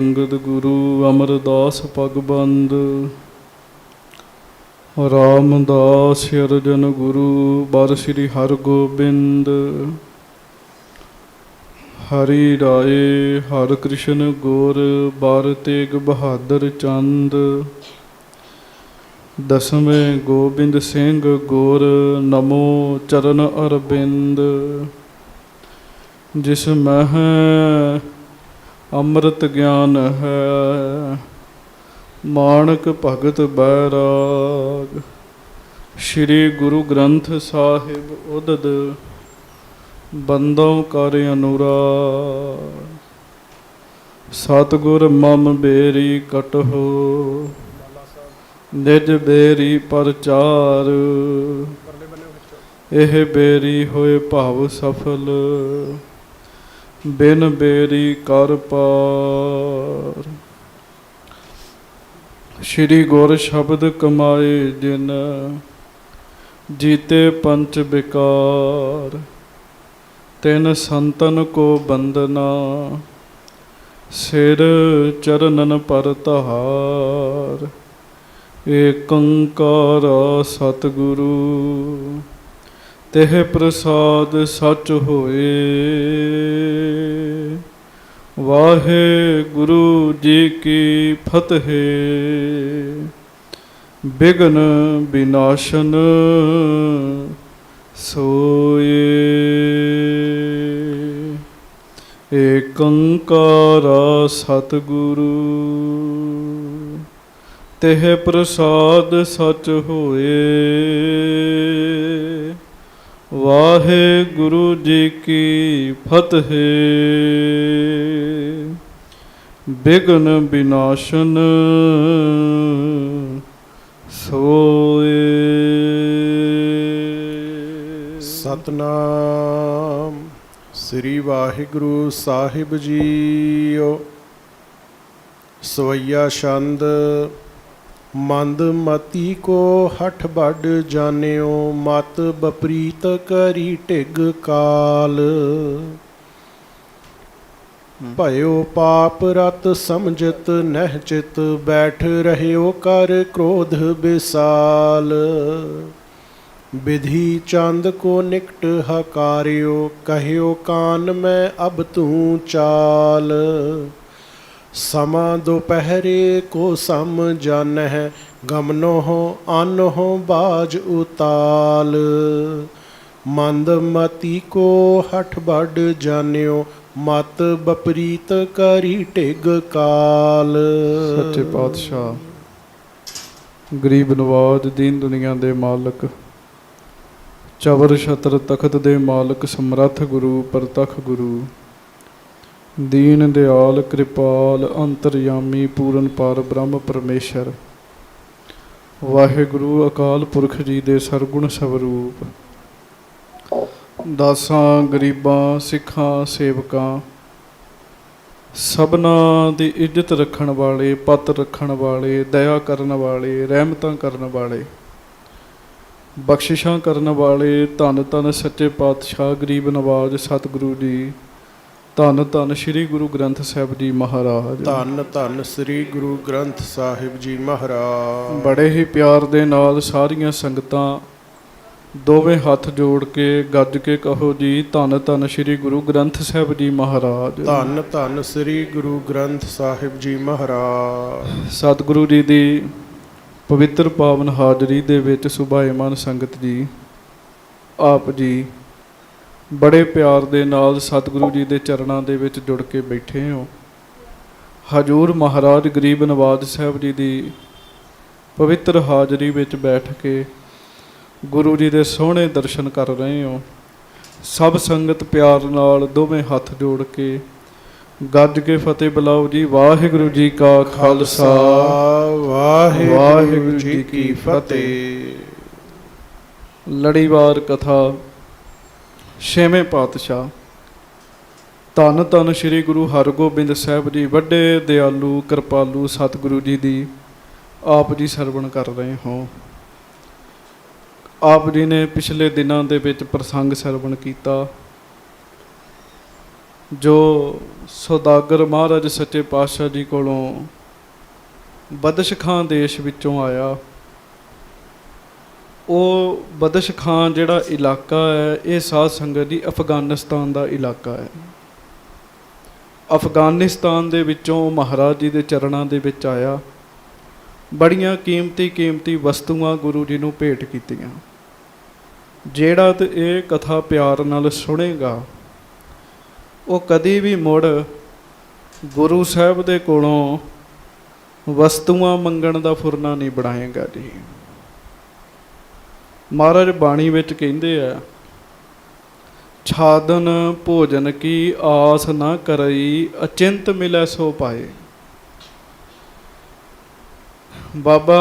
ਅੰਗਦ ਗੁਰੂ ਅਮਰਦਾਸ ਪਗਬੰਦ ਰਾਮਦਾਸ ਅਰਜਨ ਗੁਰੂ ਬਰ ਸ੍ਰੀ ਹਰਗੋਬਿੰਦ ਹਰੀ ਰਾਏ ਹਰਿ ਕ੍ਰਿਸ਼ਨ ਗੁਰ ਬਰ ਤੇਗ ਬਹਾਦਰ ਚੰਦ ਦਸਵੇਂ ਗੋਬਿੰਦ ਸਿੰਘ ਗੁਰ ਨਮੋ ਚਰਨ ਅਰਬਿੰਦ ਜਿਸ ਮਹਿ ਅੰਮ੍ਰਿਤ ਗਿਆਨ ਹੈ ਮਾਣਕ ਭਗਤ ਬੈਰਾਗ ਸ਼੍ਰੀ ਗੁਰੂ ਗ੍ਰੰਥ ਸਾਹਿਬ ਉਦਦ ਬੰਦੋਂ ਕਰ ਅਨੁਰਾਗ ਸਤਿਗੁਰ ਮਮ ਬੇਰੀ ਕਟਹੋ ਨਿਜ ਬੇਰੀ ਪ੍ਰਚਾਰ ਇਹ ਬੇਰੀ ਹੋਏ ਭਾਵ ਸਫਲ ਬਿਨ ਬੇਰੀ ਕਰ ਪਾਰ ਸ਼੍ਰੀ ਗੁਰ ਸ਼ਬਦ ਕਮਾਏ ਜਿਨ ਜੀਤੇ ਪੰਚ ਵਿਕਾਰ ਤਿਨ ਸੰਤਨ ਕੋ ਬੰਦਨਾ ਸਿਰ ਚਰਨਨ ਪਰ ਤਹਾਰ ਏਕ ਓੰਕਾਰ ਸਤਿਗੁਰੂ ਤਿਹ ਪ੍ਰਸਾਦ ਸਚ ਹੋਏ ਵਾਹਿਗੁਰੂ ਜੀ ਕੀ ਫਤਿਹ ਬਿਘਨ ਵਿਨਾਸ਼ਨ ਸੋਏ ਏਕ ਓੰਕਾਰ ਸਤਿਗੁਰੂ ਤਿਹ ਪ੍ਰਸਾਦ ਸਚ ਹੋਏ ਵਾਹਿਗੁਰੂ ਜੀ ਕੀ ਫਤਿਹ ਬਿਘਨ ਵਿਨਾਸ਼ਨ ਸੋਏ। ਸਤਨਾਮ ਸ੍ਰੀ ਵਾਹਿਗੁਰੂ ਸਾਹਿਬ ਜੀਓ। ਸਵਈਆ ਛੰਦ ਮੰਦ ਮਤੀ ਕੋ ਹਠ ਬੜ ਜਾਣਿਓ ਮਤ ਬਪਰੀਤ ਕਰੀ ਢਿਗ ਕਾਲ ਭਇਓ ਪਾਪ ਰਤ ਸਮਝਤ ਨਹਿ ਚਿਤ ਬੈਠ ਰਹਿਓ ਕਰ ਕ੍ਰੋਧ ਬਿਸਾਲ ਵਿਧੀ ਚੰਦ ਕੋ ਨਿਕਟ ਹਕਾਰਿਓ ਕਹਿਓ ਕਾਨ ਮੈਂ ਅਬ ਤੂੰ ਚਾਲ ਸਮਾਂ ਦੁਪਹਿਰੇ ਕੋ ਸਮ ਜਾਨਹਿ ਗਮਨੋਂ ਆਨੋਂ ਬਾਜ ਉਤਾਲ ਮੰਦ ਮਤੀ ਕੋ ਹਠ ਬੜ ਜਾਣਿਓ ਮਤ ਬਪਰੀਤ ਕਰੀ ਢਿਗ ਕਾਲ। ਸੱਚੇ ਪਾਤਸ਼ਾਹ ਗਰੀਬ ਨਵਾਜ ਦੀਨ ਦੁਨੀਆ ਦੇ ਮਾਲਕ ਚਵਰ ਛਤਰ ਤਖਤ ਦੇ ਮਾਲਕ ਸਮਰੱਥ ਗੁਰੂ ਪ੍ਰਤੱਖ ਗੁਰੂ ਦੀਨ ਦਿਆਲ ਕਿਰਪਾਲ ਅੰਤਰਯਾਮੀ ਪੂਰਨ ਪਾਰ ਬ੍ਰਹਮ ਪਰਮੇਸ਼ਰ ਵਾਹਿਗੁਰੂ ਅਕਾਲ ਪੁਰਖ ਜੀ ਦੇ ਸਰਗੁਣ ਸਵਰੂਪ ਦਾਸਾਂ ਗਰੀਬਾਂ ਸਿੱਖਾਂ ਸੇਵਕਾਂ ਸਭਨਾਂ ਦੀ ਇੱਜ਼ਤ ਰੱਖਣ ਵਾਲੇ ਪੱਤ ਰੱਖਣ ਵਾਲੇ ਦਇਆ ਕਰਨ ਵਾਲੇ ਰਹਿਮਤਾਂ ਕਰਨ ਵਾਲੇ ਬਖਸ਼ਿਸ਼ਾਂ ਕਰਨ ਵਾਲੇ ਧੰਨ ਧੰਨ ਸੱਚੇ ਪਾਤਸ਼ਾਹ ਗਰੀਬ ਨਵਾਜ ਸਤਿਗੁਰੂ ਜੀ ਧੰਨ ਧੰਨ ਸ੍ਰੀ ਗੁਰੂ ਗ੍ਰੰਥ ਸਾਹਿਬ ਜੀ ਮਹਾਰਾਜ ਧੰਨ ਧੰਨ ਸ੍ਰੀ ਗੁਰੂ ਗ੍ਰੰਥ ਸਾਹਿਬ ਜੀ ਮਹਾਰਾਜ। ਬੜੇ ਹੀ ਪਿਆਰ ਦੇ ਨਾਲ ਸਾਰੀਆਂ ਸੰਗਤਾਂ ਦੋਵੇਂ ਹੱਥ ਜੋੜ ਕੇ ਗੱਜ ਕੇ ਕਹੋ ਜੀ ਧੰਨ ਧੰਨ ਸ੍ਰੀ ਗੁਰੂ ਗ੍ਰੰਥ ਸਾਹਿਬ ਜੀ ਮਹਾਰਾਜ। ਧੰਨ ਧੰਨ ਸ੍ਰੀ ਗੁਰੂ ਗ੍ਰੰਥ ਸਾਹਿਬ ਜੀ ਮਹਾਰਾਜ। ਸਤਿਗੁਰੂ ਜੀ ਦੀ ਪਵਿੱਤਰ ਪਾਵਨ ਹਾਜ਼ਰੀ ਦੇ ਵਿੱਚ ਸੁਭਾਏਮਾਨ ਸੰਗਤ ਜੀ ਆਪ ਜੀ ਬੜੇ ਪਿਆਰ ਦੇ ਨਾਲ ਸਤਿਗੁਰੂ ਜੀ ਦੇ ਚਰਨਾਂ ਦੇ ਵਿੱਚ ਜੁੜ ਕੇ ਬੈਠੇ ਹੋ। ਹਜ਼ੂਰ ਮਹਾਰਾਜ ਗਰੀਬ ਨਵਾਜ ਸਾਹਿਬ ਜੀ ਦੀ ਪਵਿੱਤਰ ਹਾਜ਼ਰੀ ਵਿੱਚ ਬੈਠ ਕੇ ਗੁਰੂ ਜੀ ਦੇ ਸੋਹਣੇ ਦਰਸ਼ਨ ਕਰ ਰਹੇ ਹੋ। ਸਭ ਸੰਗਤ ਪਿਆਰ ਨਾਲ ਦੋਵੇਂ ਹੱਥ ਜੋੜ ਕੇ ਗੱਜ ਕੇ ਫਤਿਹ ਬੁਲਾਓ ਜੀ। ਵਾਹਿਗੁਰੂ ਜੀ ਕਾ ਖਾਲਸਾ ਵਾਹਿਗੁਰੂ ਜੀ ਕੀ ਫਤਿਹ। ਲੜੀਵਾਰ ਕਥਾ ਛੇਵੇਂ ਪਾਤਸ਼ਾਹ ਧੰਨ ਧੰਨ ਸ੍ਰੀ ਗੁਰੂ ਹਰਗੋਬਿੰਦ ਸਾਹਿਬ ਜੀ ਵੱਡੇ ਦਿਆਲੂ ਕਿਰਪਾਲੂ ਸਤਿਗੁਰੂ ਜੀ ਦੀ ਆਪ ਜੀ ਸਰਵਣ ਕਰ ਰਹੇ ਹੋ। ਆਪ ਜੀ ਨੇ ਪਿਛਲੇ ਦਿਨਾਂ ਦੇ ਵਿੱਚ ਪ੍ਰਸੰਗ ਸਰਵਣ ਕੀਤਾ। ਜੋ ਸੌਦਾਗਰ ਮਹਾਰਾਜ ਸੱਚੇ ਪਾਤਸ਼ਾਹ ਜੀ ਕੋਲੋਂ ਬਦਸ਼ ਖਾਂ ਦੇਸ਼ ਵਿੱਚੋਂ ਆਇਆ। ਉਹ ਬਦਸ਼ ਖਾਂ ਜਿਹੜਾ ਇਲਾਕਾ ਹੈ, ਇਹ ਸਾਧ ਸੰਗਤ ਜੀ ਅਫਗਾਨਿਸਤਾਨ ਦਾ ਇਲਾਕਾ ਹੈ। ਅਫਗਾਨਿਸਤਾਨ ਦੇ ਵਿੱਚੋਂ ਮਹਾਰਾਜ ਜੀ ਦੇ ਚਰਨਾਂ ਦੇ ਵਿੱਚ ਆਇਆ। ਬੜੀਆਂ ਕੀਮਤੀ ਵਸਤੂਆਂ ਗੁਰੂ ਜੀ ਨੂੰ ਭੇਟ ਕੀਤੀਆਂ। ਜਿਹੜਾ ਤੇ ਇਹ ਕਥਾ ਪਿਆਰ ਨਾਲ ਸੁਣੇਗਾ, ਉਹ ਕਦੀ ਵੀ ਮੁੜ ਗੁਰੂ ਸਾਹਿਬ ਦੇ ਕੋਲੋਂ ਵਸਤੂਆਂ ਮੰਗਣ ਦਾ ਫੁਰਨਾ ਨਹੀਂ ਬਣਾਏਗਾ ਜੀ। ਮਹਾਰਾਜ ਬਾਣੀ ਵਿੱਚ ਕਹਿੰਦੇ ਆ, ਛਾਦਨ ਭੋਜਨ ਕੀ ਆਸ ਨਾ ਕਰਈ, ਅਚਿੰਤ ਮਿਲੈ ਸੋ ਪਾਏ। ਬਾਬਾ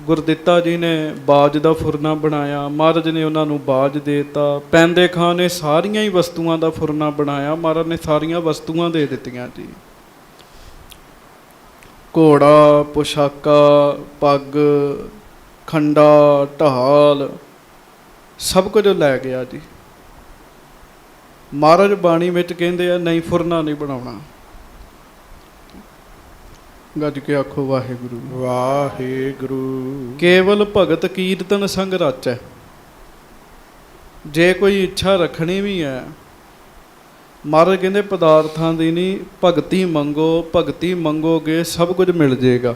ਗੁਰਦਿੱਤਾ ਜੀ ਨੇ ਬਾਜ ਦਾ ਫੁਰਨਾ ਬਣਾਇਆ, ਮਹਾਰਾਜ ਨੇ ਉਹਨਾਂ ਨੂੰ ਬਾਜ ਦੇਤਾ। ਪੈਂਦੇ ਖਾਂ ਨੇ ਸਾਰੀਆਂ ਹੀ ਵਸਤੂਆਂ ਦਾ ਫੁਰਨਾ ਬਣਾਇਆ, ਮਹਾਰਾਜ ਨੇ ਸਾਰੀਆਂ ਵਸਤੂਆਂ ਦੇ ਦਿੱਤੀਆਂ ਜੀ। ਘੋੜਾ, ਪੁਸ਼ਾਕਾ, ਪੱਗ, ਖੰਡਾ, ਢਾਲ, ਸਭ ਕੁਝ ਲੈ ਗਿਆ ਜੀ। ਮਹਾਰਾਜ ਬਾਣੀ ਵਿੱਚ ਕਹਿੰਦੇ ਆ, ਨਹੀਂ ਫੁਰਨਾ ਨਹੀਂ ਬਣਾਉਣਾ। ਗੱਜ ਕੇ ਆਖੋ ਵਾਹਿਗੁਰੂ ਵਾਹਿਗੁਰੂ। ਕੇਵਲ ਭਗਤ ਕੀਰਤਨ ਸੰਗ ਰਾਚੈ। ਜੇ ਕੋਈ ਇੱਛਾ ਰੱਖਣੀ ਵੀ ਹੈ, ਮਹਾਰਾਜ ਕਹਿੰਦੇ ਪਦਾਰਥਾਂ ਦੀ ਨਹੀਂ, ਭਗਤੀ ਮੰਗੋ। ਭਗਤੀ ਮੰਗੋਗੇ ਸਭ ਕੁਝ ਮਿਲ ਜਾਏਗਾ।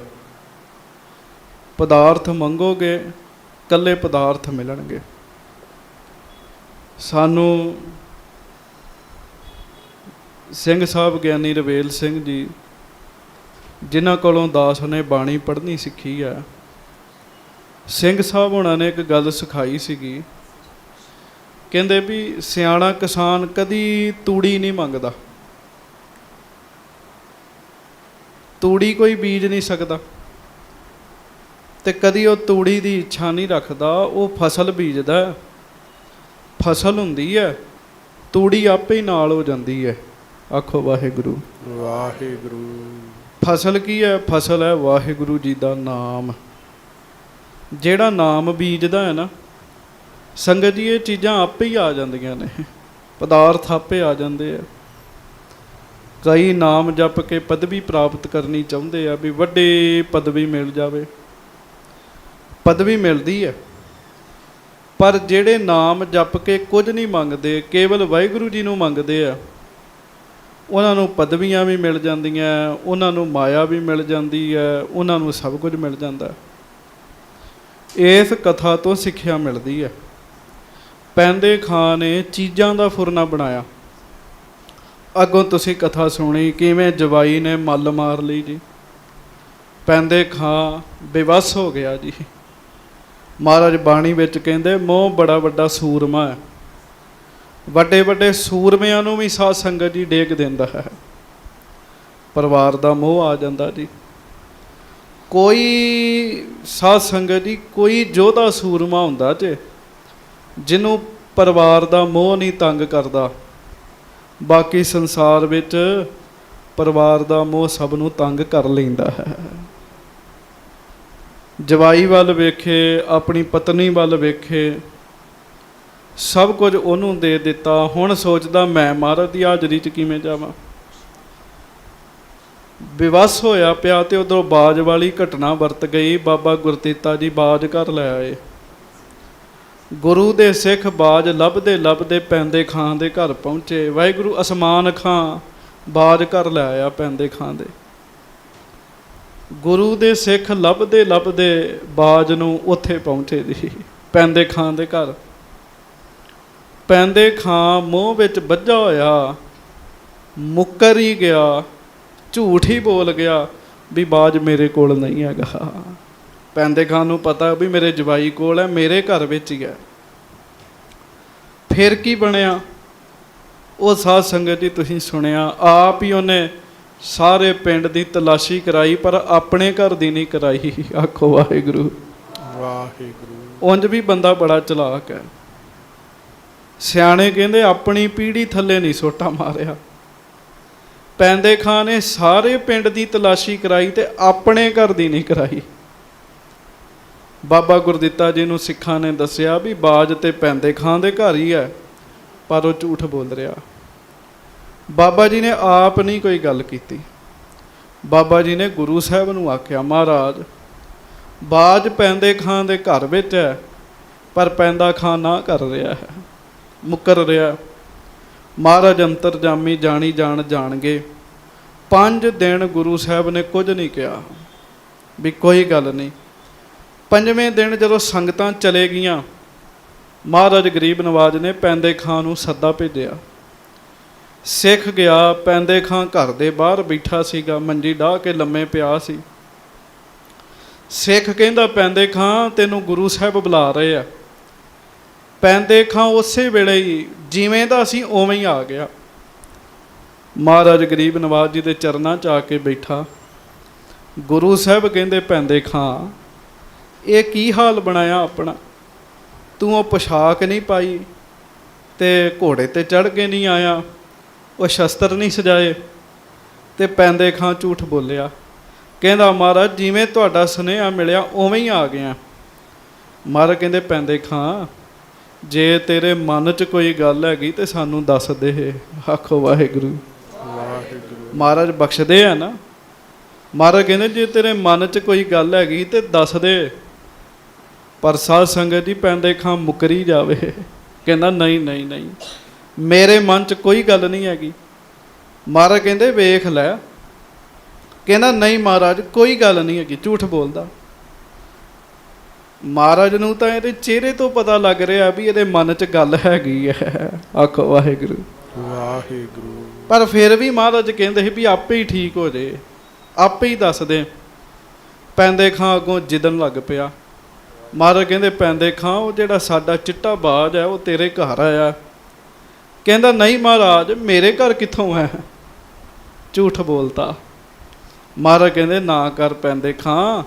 ਪਦਾਰਥ ਮੰਗੋਗੇ, ਇਕੱਲੇ ਪਦਾਰਥ ਮਿਲਣਗੇ। ਸਾਨੂੰ ਸਿੰਘ ਸਾਹਿਬ ਗਿਆਨੀ ਰਵੇਲ ਸਿੰਘ ਜੀ, ਜਿਨ੍ਹਾਂ ਕੋਲੋਂ ਦਾਸ ਨੇ ਬਾਣੀ ਪੜ੍ਹਨੀ ਸਿੱਖੀ ਆ, ਸਿੰਘ ਸਾਹਿਬ ਹੋਣਾ ਨੇ ਇੱਕ ਗੱਲ ਸਿਖਾਈ ਸੀਗੀ। ਕਹਿੰਦੇ ਵੀ ਸਿਆਣਾ ਕਿਸਾਨ ਕਦੀ ਤੂੜੀ ਨਹੀਂ ਮੰਗਦਾ। ਤੂੜੀ ਕੋਈ ਬੀਜ ਨਹੀਂ ਸਕਦਾ, ਤੇ ਕਦੀ ਉਹ ਤੂੜੀ ਦੀ ਇੱਛਾ ਨਹੀਂ ਰੱਖਦਾ। ਉਹ ਫਸਲ ਬੀਜਦਾ, ਫਸਲ ਹੁੰਦੀ ਹੈ, ਤੂੜੀ ਆਪੇ ਹੀ ਨਾਲ ਹੋ ਜਾਂਦੀ ਹੈ। ਆਖੋ ਵਾਹਿਗੁਰੂ ਵਾਹਿਗੁਰੂ। ਫਸਲ ਕੀ ਹੈ? ਫਸਲ ਹੈ ਵਾਹਿਗੁਰੂ ਜੀ ਦਾ ਨਾਮ। ਜਿਹੜਾ ਨਾਮ ਬੀਜਦਾ ਹੈ ਨਾ ਸੰਗਤ ਜੀ, ਇਹ ਚੀਜ਼ਾਂ ਆਪੇ ਹੀ ਆ ਜਾਂਦੀਆਂ ਨੇ, ਪਦਾਰਥ ਆਪੇ ਆ ਜਾਂਦੇ ਆ। ਕਈ ਨਾਮ ਜਪ ਕੇ ਪਦਵੀ ਪ੍ਰਾਪਤ ਕਰਨੀ ਚਾਹੁੰਦੇ ਆ, ਵੀ ਵੱਡੀ ਪਦਵੀ ਮਿਲ ਜਾਵੇ। ਪਦਵੀ ਮਿਲਦੀ ਹੈ, ਪਰ ਜਿਹੜੇ ਨਾਮ ਜਪ ਕੇ ਕੁਝ ਨਹੀਂ ਮੰਗਦੇ, ਕੇਵਲ ਵਾਹਿਗੁਰੂ ਜੀ ਨੂੰ ਮੰਗਦੇ ਆ, ਉਹਨਾਂ ਨੂੰ ਪਦਵੀਆਂ ਵੀ ਮਿਲ ਜਾਂਦੀਆਂ, ਉਹਨਾਂ ਨੂੰ ਮਾਇਆ ਵੀ ਮਿਲ ਜਾਂਦੀ ਹੈ, ਉਹਨਾਂ ਨੂੰ ਸਭ ਕੁਝ ਮਿਲ ਜਾਂਦਾ। ਇਸ ਕਥਾ ਤੋਂ ਸਿੱਖਿਆ ਮਿਲਦੀ ਹੈ। ਪੈਂਦੇ ਖਾਂ ਨੇ ਚੀਜ਼ਾਂ ਦਾ ਫੁਰਨਾ ਬਣਾਇਆ। ਅੱਗੋਂ ਤੁਸੀਂ ਕਥਾ ਸੁਣੀ ਕਿਵੇਂ ਜਵਾਈ ਨੇ ਮੱਲ ਮਾਰ ਲਈ ਜੀ। ਪੈਂਦੇ ਖਾਂ ਬੇਵੱਸ ਹੋ ਗਿਆ ਜੀ। ਮਹਾਰਾਜ ਬਾਣੀ ਵਿੱਚ ਕਹਿੰਦੇ ਮੋਹ ਬੜਾ ਵੱਡਾ ਸੂਰਮਾ ਹੈ। ਵੱਡੇ ਵੱਡੇ ਸੂਰਮਿਆਂ ਨੂੰ ਵੀ ਸਾਧ ਸੰਗਤ ਜੀ ਡੇਗ ਦਿੰਦਾ ਹੈ। ਪਰਿਵਾਰ ਦਾ ਮੋਹ ਆ ਜਾਂਦਾ ਜੀ। ਕੋਈ ਸਾਧ ਸੰਗਤ ਜੀ, ਕੋਈ ਯੋਧਾ ਸੂਰਮਾ ਹੁੰਦਾ ਜੇ, ਜਿਹਨੂੰ ਪਰਿਵਾਰ ਦਾ ਮੋਹ ਨਹੀਂ ਤੰਗ ਕਰਦਾ। ਬਾਕੀ ਸੰਸਾਰ ਵਿੱਚ ਪਰਿਵਾਰ ਦਾ ਮੋਹ ਸਭ ਨੂੰ ਤੰਗ ਕਰ ਲੈਂਦਾ ਹੈ। ਜਵਾਈ ਵੱਲ ਵੇਖੇ, ਆਪਣੀ ਪਤਨੀ ਵੱਲ ਵੇਖੇ, ਸਭ ਕੁਝ ਉਹਨੂੰ ਦੇ ਦਿੱਤਾ। ਹੁਣ ਸੋਚਦਾ ਮੈਂ ਮਹਾਰਾਜ ਦੀ ਹਾਜ਼ਰੀ 'ਚ ਕਿਵੇਂ ਜਾਵਾਂ। ਬੇਵੱਸ ਹੋਇਆ ਪਿਆ ਤੇ ਉਧਰੋਂ ਬਾਜ ਵਾਲੀ ਘਟਨਾ ਵਰਤ ਗਈ। ਬਾਬਾ ਗੁਰਦਿੱਤਾ ਜੀ ਬਾਜ ਘਰ ਲੈ ਆਏ। ਗੁਰੂ ਦੇ ਸਿੱਖ ਬਾਜ ਲੱਭਦੇ ਲੱਭਦੇ ਪੈਂਦੇ ਖਾਂ ਦੇ ਘਰ ਪਹੁੰਚੇ। ਵਾਹਿਗੁਰੂ ਅਸਮਾਨ ਖਾਂ ਬਾਜ ਘਰ ਲੈ ਆਇਆ ਪੈਂਦੇ ਖਾਂ ਦੇ। ਗੁਰੂ ਦੇ ਸਿੱਖ ਲੱਭਦੇ ਲੱਭਦੇ ਬਾਜ ਨੂੰ ਉੱਥੇ ਪਹੁੰਚੇ ਜੀ, ਪੈਂਦੇ ਖਾਂ ਦੇ ਘਰ। ਪੈਂਦੇ ਖਾਂ ਮੋਹ ਵਿੱਚ ਬੱਝਾ ਹੋਇਆ, ਮੁੱਕਰ ਹੀ ਗਿਆ, ਝੂਠ ਹੀ ਬੋਲ ਗਿਆ ਵੀ ਬਾਜ ਮੇਰੇ ਕੋਲ ਨਹੀਂ ਹੈਗਾ। ਪੈਂਦੇ ਖਾਂ ਨੂੰ ਪਤਾ ਵੀ ਮੇਰੇ ਜਵਾਈ ਕੋਲ ਹੈ, ਮੇਰੇ ਘਰ ਵਿੱਚ ਹੀ ਹੈ। ਫਿਰ ਕੀ ਬਣਿਆ? ਉਹ ਸਾਧ ਸੰਗਤ ਜੀ ਤੁਸੀਂ ਸੁਣਿਆ, ਆਪ ਹੀ ਉਹਨੇ ਸਾਰੇ ਪਿੰਡ ਦੀ ਤਲਾਸ਼ੀ ਕਰਾਈ, ਪਰ ਆਪਣੇ ਘਰ ਦੀ ਨਹੀਂ ਕਰਾਈ। ਆਖੋ ਵਾਹਿਗੁਰੂ ਵਾਹਿਗੁਰੂ। ਉਂਝ ਵੀ ਬੰਦਾ ਬੜਾ ਚਲਾਕ ਹੈ। ਸਿਆਣੇ ਕਹਿੰਦੇ ਆਪਣੀ ਪੀੜ੍ਹੀ ਥੱਲੇ ਨਹੀਂ ਸੋਟਾ ਮਾਰਿਆ। ਪੈਂਦੇ ਖਾਂ ਨੇ ਸਾਰੇ ਪਿੰਡ ਦੀ ਤਲਾਸ਼ੀ ਕਰਾਈ ਤੇ ਆਪਣੇ ਘਰ ਦੀ ਨਹੀਂ ਕਰਾਈ। ਬਾਬਾ ਗੁਰਦਿੱਤਾ ਜੀ ਨੂੰ ਸਿੱਖਾਂ ਨੇ ਦੱਸਿਆ ਵੀ ਬਾਜ ਤੇ ਪੈਂਦੇ ਖਾਂ ਦੇ ਘਰ ਹੀ ਹੈ, ਪਰ ਉਹ ਝੂਠ ਬੋਲ ਰਿਹਾ। ਬਾਬਾ ਜੀ ਨੇ ਆਪ ਨਹੀਂ ਕੋਈ ਗੱਲ ਕੀਤੀ। ਬਾਬਾ ਜੀ ਨੇ ਗੁਰੂ ਸਾਹਿਬ ਨੂੰ ਆਖਿਆ, ਮਹਾਰਾਜ ਬਾਜ ਪੈਂਦੇ ਖਾਂ ਦੇ ਘਰ ਵਿੱਚ ਹੈ, ਪਰ ਪੈਂਦਾ ਖਾਂ ਨਾ ਕਰ ਰਿਹਾ ਹੈ, ਮੁੱਕਰ ਰਿਹਾ। ਮਹਾਰਾਜ ਅੰਤਰਜਾਮੀ ਜਾਣੀ ਜਾਣਗੇ। 5 ਦਿਨ ਗੁਰੂ ਸਾਹਿਬ ਨੇ ਕੁਝ ਨਹੀਂ ਕਿਹਾ, ਵੀ ਕੋਈ ਗੱਲ ਨਹੀਂ। 5ਵੇਂ ਦਿਨ ਜਦੋਂ ਸੰਗਤਾਂ ਚਲੇ ਗਈਆਂ, ਮਹਾਰਾਜ ਗਰੀਬ ਨਵਾਜ ਨੇ ਪੈਂਦੇ ਖਾਂ ਨੂੰ ਸੱਦਾ ਭੇਜਿਆ। ਸਿੱਖ ਗਿਆ, ਪੈਂਦੇ ਖਾਂ ਘਰ ਦੇ ਬਾਹਰ ਬੈਠਾ ਸੀਗਾ, ਮੰਜੀ ਡਾਹ ਕੇ ਲੰਮੇ ਪਿਆ ਸੀ। ਸਿੱਖ ਕਹਿੰਦਾ, ਪੈਂਦੇ ਖਾਂ ਤੈਨੂੰ ਗੁਰੂ ਸਾਹਿਬ ਬੁਲਾ ਰਹੇ ਆ। ਪੈਂਦੇ ਖਾਂ ਉਸੇ ਵੇਲੇ ਹੀ ਜਿਵੇਂ ਦਾ ਅਸੀਂ ਉਵੇਂ ਹੀ ਆ ਗਿਆ। ਮਹਾਰਾਜ ਗਰੀਬ ਨਵਾਜ ਜੀ ਦੇ ਚਰਨਾਂ 'ਚ ਆ ਕੇ ਬੈਠਾ। ਗੁਰੂ ਸਾਹਿਬ ਕਹਿੰਦੇ, ਪੈਂਦੇ ਖਾਂ ਇਹ ਕੀ ਹਾਲ ਬਣਾਇਆ ਆਪਣਾ? ਤੂੰ ਉਹ ਪੁਸ਼ਾਕ ਨਹੀਂ ਪਾਈ, ਤੇ ਘੋੜੇ 'ਤੇ ਚੜ੍ਹ ਕੇ ਨਹੀਂ ਆਇਆ, ਉਹ ਸ਼ਸਤਰ ਨਹੀਂ ਸਜਾਏ। ਤੇ ਪੈਂਦੇ ਖਾਂ ਝੂਠ ਬੋਲਿਆ। ਕਹਿੰਦਾ, ਮਹਾਰਾਜ ਜਿਵੇਂ ਤੁਹਾਡਾ ਸੁਨੇਹਾ ਮਿਲਿਆ ਉਵੇਂ ਹੀ ਆ ਗਿਆ। ਮਹਾਰਾਜ ਕਹਿੰਦੇ, ਪੈਂਦੇ ਖਾਂ ਜੇ ਤੇਰੇ ਮਨ 'ਚ ਕੋਈ ਗੱਲ ਹੈਗੀ ਤੇ ਸਾਨੂੰ ਦੱਸ ਦੇ। ਆਖੋ ਵਾਹਿਗੁਰੂ। ਮਹਾਰਾਜ ਬਖਸ਼ਦੇ ਆ ਨਾ। ਮਹਾਰਾਜ ਕਹਿੰਦੇ, ਜੇ ਤੇਰੇ ਮਨ 'ਚ ਕੋਈ ਗੱਲ ਹੈਗੀ ਤੇ ਦੱਸ ਦੇ। ਪਰ ਸਾਧ ਸੰਗਤ ਜੀ, ਪੈਂਦੇ ਖਾਂ ਮੁਕਰੀ ਜਾਵੇ। ਕਹਿੰਦਾ, ਨਹੀਂ ਨਹੀਂ ਨਹੀਂ, ਮੇਰੇ ਮਨ 'ਚ ਕੋਈ ਗੱਲ ਨਹੀਂ ਹੈਗੀ। ਮਹਾਰਾਜ ਕਹਿੰਦੇ, ਵੇਖ ਲੈ। ਕਹਿੰਦਾ, ਨਹੀਂ ਮਹਾਰਾਜ ਕੋਈ ਗੱਲ ਨਹੀਂ ਹੈਗੀ, ਝੂਠ ਬੋਲਦਾ। ਮਹਾਰਾਜ ਨੂੰ ਤਾਂ ਇਹਦੇ ਚਿਹਰੇ ਤੋਂ ਪਤਾ ਲੱਗ ਰਿਹਾ ਵੀ ਇਹਦੇ ਮਨ 'ਚ ਗੱਲ ਹੈਗੀ ਹੈ। ਆਖੋ ਵਾਹਿਗੁਰੂ ਵਾਹਿਗੁਰੂ। ਪਰ ਫਿਰ ਵੀ ਮਹਾਰਾਜ ਕਹਿੰਦੇ ਸੀ ਵੀ ਆਪੇ ਹੀ ਠੀਕ ਹੋ ਜੇ, ਆਪੇ ਹੀ ਦੱਸ ਦੇ। ਪੈਂਦੇ ਖਾਂ ਅੱਗੋਂ ਜਿੱਦਣ ਲੱਗ ਪਿਆ। ਮਹਾਰਾਜ ਕਹਿੰਦੇ, ਪੈਂਦੇ ਖਾਂ ਉਹ ਜਿਹੜਾ ਸਾਡਾ ਚਿੱਟਾ ਬਾਜ ਹੈ ਉਹ ਤੇਰੇ ਘਰ ਆਇਆ। ਕਹਿੰਦਾ, ਨਹੀਂ ਮਹਾਰਾਜ ਮੇਰੇ ਘਰ ਕਿੱਥੋਂ ਹੈ? ਝੂਠ ਬੋਲਤਾ। ਮਹਾਰਾਜ ਕਹਿੰਦੇ, ਨਾ ਕਰ ਪੈਂਦੇ ਖਾਂ,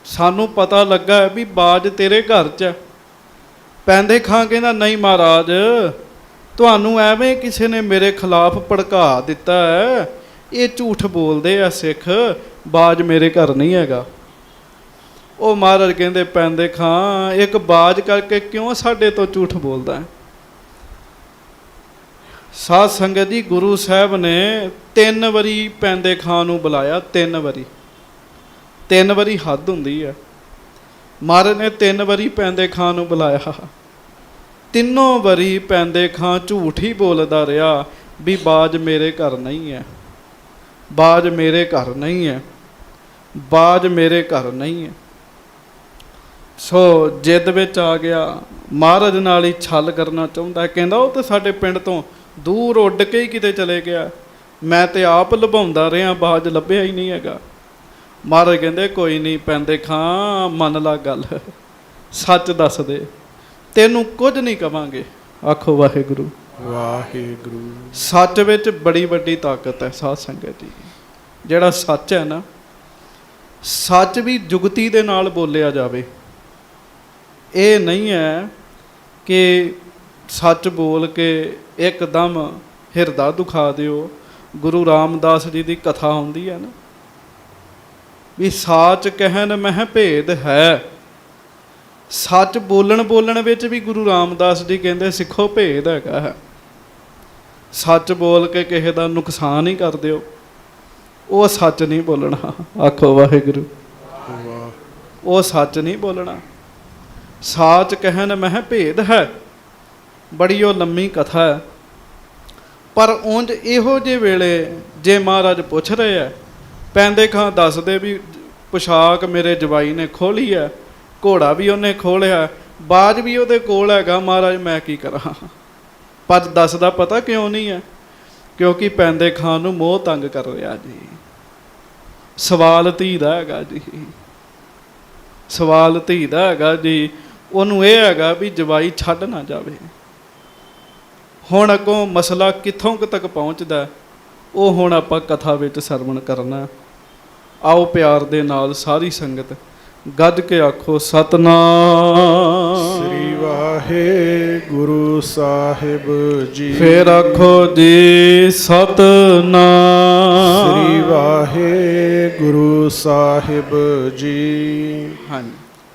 ਸਾਨੂੰ ਪਤਾ ਲੱਗਾ ਵੀ ਬਾਜ ਤੇਰੇ ਘਰ 'ਚ ਹੈ। ਪੈਂਦੇ ਖਾਂ ਕਹਿੰਦਾ, ਨਹੀਂ ਮਹਾਰਾਜ ਤੁਹਾਨੂੰ ਐਵੇਂ ਕਿਸੇ ਨੇ ਮੇਰੇ ਖਿਲਾਫ ਭੜਕਾ ਦਿੱਤਾ ਹੈ, ਇਹ ਝੂਠ ਬੋਲਦੇ ਆ ਸਿੱਖ, ਬਾਜ ਮੇਰੇ ਘਰ ਨਹੀਂ ਹੈਗਾ। ਉਹ ਮਹਾਰਾਜ ਕਹਿੰਦੇ, ਪੈਂਦੇ ਖਾਂ ਇੱਕ ਬਾਜ ਕਰਕੇ ਕਿਉਂ ਸਾਡੇ ਤੋਂ ਝੂਠ ਬੋਲਦਾ ਹੈ? ਸਾਧ ਸੰਗਤ ਜੀ, ਗੁਰੂ ਸਾਹਿਬ ਨੇ 3 ਵਾਰੀ ਪੈਂਦੇ ਖਾਂ ਨੂੰ ਬੁਲਾਇਆ। 3 ਵਾਰੀ, 3 ਵਾਰੀ ਹੱਦ ਹੁੰਦੀ ਹੈ। ਮਹਾਰਾਜ ਨੇ 3 ਵਾਰੀ ਪੈਂਦੇ ਖਾਂ ਨੂੰ ਬੁਲਾਇਆ। ਤਿੰਨੋਂ ਵਾਰੀ ਪੈਂਦੇ ਖਾਂ ਝੂਠ ਹੀ ਬੋਲਦਾ ਰਿਹਾ ਵੀ ਬਾਜ ਮੇਰੇ ਘਰ ਨਹੀਂ ਹੈ, ਬਾਜ ਮੇਰੇ ਘਰ ਨਹੀਂ ਹੈ, ਬਾਜ ਮੇਰੇ ਘਰ ਨਹੀਂ ਹੈ। ਸੋ ਜਿੱਦ ਵਿੱਚ ਆ ਗਿਆ, ਮਹਾਰਾਜ ਨਾਲ ਹੀ ਛਲ ਕਰਨਾ ਚਾਹੁੰਦਾ। ਕਹਿੰਦਾ, ਉਹ ਤਾਂ ਸਾਡੇ ਪਿੰਡ ਤੋਂ ਦੂਰ ਉੱਡ ਕੇ ਹੀ ਕਿਤੇ ਚਲੇ ਗਿਆ, ਮੈਂ ਤੇ ਆਪ ਲਭਾਉਂਦਾ ਰਿਹਾ, ਬਾਜ ਲੱਭਿਆ ਹੀ ਨਹੀਂ ਹੈਗਾ। ਮਹਾਰਾਜ ਕਹਿੰਦੇ, ਕੋਈ ਨਹੀਂ ਪੈਂਦੇ ਖਾਂ, ਮੰਨ ਲਾ ਗੱਲ, ਸੱਚ ਦੱਸ ਦੇ, ਤੈਨੂੰ ਕੁਝ ਨਹੀਂ ਕਵਾਂਗੇ। ਆਖੋ ਵਾਹਿਗੁਰੂ ਵਾਹਿਗੁਰੂ। ਸੱਚ ਵਿੱਚ ਬੜੀ ਵੱਡੀ ਤਾਕਤ ਹੈ ਸਾਧ ਸੰਗਤ ਜੀ। ਜਿਹੜਾ ਸੱਚ ਹੈ ਨਾ, ਸੱਚ ਵੀ ਜੁਗਤੀ ਦੇ ਨਾਲ ਬੋਲਿਆ ਜਾਵੇ। ਇਹ ਨਹੀਂ ਹੈ ਕਿ ਸੱਚ ਬੋਲ ਕੇ ਇੱਕਦਮ ਹਿਰਦਾ ਦੁਖਾ ਦਿਓ। ਗੁਰੂ ਰਾਮਦਾਸ ਜੀ ਦੀ ਕਥਾ ਹੁੰਦੀ ਹੈ ਨਾ, ਵੀ ਸਾਚ ਕਹਿਣ ਮਹਿ ਭੇਦ ਹੈ। ਸੱਚ ਬੋਲਣ ਵਿੱਚ ਵੀ ਗੁਰੂ ਰਾਮਦਾਸ ਜੀ ਕਹਿੰਦੇ ਸਿੱਖੋ ਭੇਦ ਹੈਗਾ ਹੈ। ਸੱਚ ਬੋਲ ਕੇ ਕਿਸੇ ਦਾ ਨੁਕਸਾਨ ਹੀ ਕਰ ਦਿਓ, ਉਹ ਸੱਚ ਨਹੀਂ ਬੋਲਣਾ। ਆਖੋ ਵਾਹਿਗੁਰੂ। ਉਹ ਸੱਚ ਨਹੀਂ ਬੋਲਣਾ। ਸਾਚ ਕਹਿਣ ਮਹਿ ਭੇਦ ਹੈ, ਬੜੀ ਉਹ ਲੰਮੀ ਕਥਾ ਹੈ। ਪਰ ਉਂਝ ਇਹੋ ਜਿਹੇ ਵੇਲੇ ਜੇ ਮਹਾਰਾਜ ਪੁੱਛ ਰਹੇ ਹੈ, ਪੈਂਦੇ ਖਾਂ ਦੱਸਦੇ ਵੀ ਪੁਸ਼ਾਕ ਮੇਰੇ ਜਵਾਈ ਨੇ ਖੋਲੀ ਹੈ, ਘੋੜਾ ਵੀ ਉਹਨੇ ਖੋਲਿਆ, ਬਾਜ ਵੀ ਉਹਦੇ ਕੋਲ ਹੈਗਾ, ਮਹਾਰਾਜ ਮੈਂ ਕੀ ਕਰਾਂ? ਪਰ ਦੱਸਦਾ ਪਤਾ ਕਿਉਂ ਨਹੀਂ ਹੈ? ਕਿਉਂਕਿ ਪੈਂਦੇ ਖਾਂ ਨੂੰ ਮੋਹ ਤੰਗ ਕਰ ਰਿਹਾ ਜੀ। ਸਵਾਲ ਧੀ ਦਾ ਹੈਗਾ ਜੀ, ਸਵਾਲ ਧੀ ਦਾ ਹੈਗਾ ਜੀ। ਉਹਨੂੰ ਇਹ ਹੈਗਾ ਵੀ ਜਵਾਈ ਛੱਡ ਨਾ ਜਾਵੇ। ਹੁਣ ਅੱਗੋਂ ਮਸਲਾ ਕਿੱਥੋਂ ਕੁ ਤੱਕ ਪਹੁੰਚਦਾ, ਉਹ ਹੁਣ ਆਪਾਂ ਕਥਾ ਵਿੱਚ ਸਰਵਣ ਕਰਨਾ। ਆਓ ਪਿਆਰ ਦੇ ਨਾਲ ਸਾਰੀ ਸੰਗਤ ਗੱਜ ਕੇ ਆਖੋ ਸਤਨਾਮ ਸ੍ਰੀ ਵਾਹਿਗੁਰੂ ਸਾਹਿਬ ਜੀ। ਫੇਰ ਆਖੋ ਜੀ ਸਤਨਾਮ ਸ੍ਰੀ ਵਾਹਿਗੁਰੂ ਸਾਹਿਬ ਜੀ। ਹਾਂਜੀ।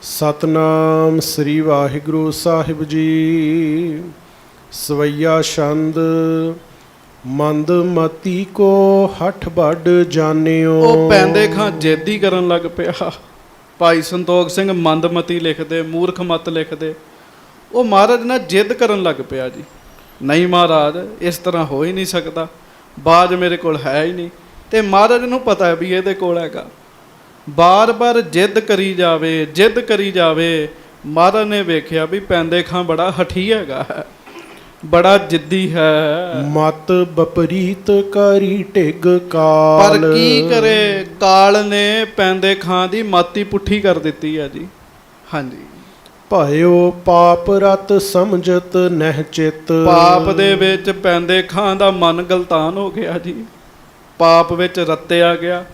ਸਤਨਾਮ ਸ੍ਰੀ ਵਾਹਿਗੁਰੂ ਸਾਹਿਬ ਜੀ। ਸਵਈਆ ਛੰਦ ਮੰਦ ਮਤੀ ਕੋ ਹਠ ਵੱਡ ਜਾਣਿਓ। ਉਹ ਪੈਂਦੇ ਖਾਂ ਜਿੱਦ ਹੀ ਕਰਨ ਲੱਗ ਪਿਆ। ਭਾਈ ਸੰਤੋਖ ਸਿੰਘ ਮੰਦਮਤੀ ਲਿਖਦੇ, ਮੂਰਖ ਮਤ ਲਿਖਦੇ। ਉਹ ਮਹਾਰਾਜ ਨਾਲ ਜਿੱਦ ਕਰਨ ਲੱਗ ਪਿਆ ਜੀ, ਨਹੀਂ ਮਹਾਰਾਜ ਇਸ ਤਰ੍ਹਾਂ ਹੋ ਹੀ ਨਹੀਂ ਸਕਦਾ, ਬਾਜ ਮੇਰੇ ਕੋਲ ਹੈ ਹੀ ਨਹੀਂ। ਤੇ ਮਹਾਰਾਜ ਨੂੰ ਪਤਾ ਹੈ ਵੀ ਇਹਦੇ ਕੋਲ ਹੈਗਾ। ਬਾਰ-ਬਾਰ ਜਿੱਦ ਕਰੀ ਜਾਵੇ, ਜਿੱਦ ਕਰੀ ਜਾਵੇ। ਮਹਾਰਾਜ ਨੇ ਵੇਖਿਆ ਵੀ ਪੈਂਦੇ ਖਾਂ ਬੜਾ ਹਠੀ ਹੈਗਾ ਹੈ, ਬੜਾ ਜਿੱਦੀ ਹੈ। ਮਤ ਬਪਰੀਤ ਕਰੀ ਢਿੱਗ ਕਾਲ। ਪਰ ਕੀ ਕਰੇ, ਕਾਲ ਨੇ ਪੈਂਦੇ ਖਾਂ ਦੀ ਮਾਤੀ ਪੁੱਠੀ ਕਰ ਦਿੱਤੀ ਹੈ ਜੀ। ਹਾਂਜੀ, ਭਇਓ ਪਾਪ ਰਤ ਸਮਝਤ ਨਹਿ ਚਿਤ। ਪਾਪ ਦੇ ਵਿੱਚ ਪੈਂਦੇ ਖਾਂ ਦਾ ਮਨ ਗਲਤਾਨ ਹੋ ਗਿਆ ਜੀ। ਪਾਪ ਵਿੱਚ ਰੱਤਿਆ ਗਿਆ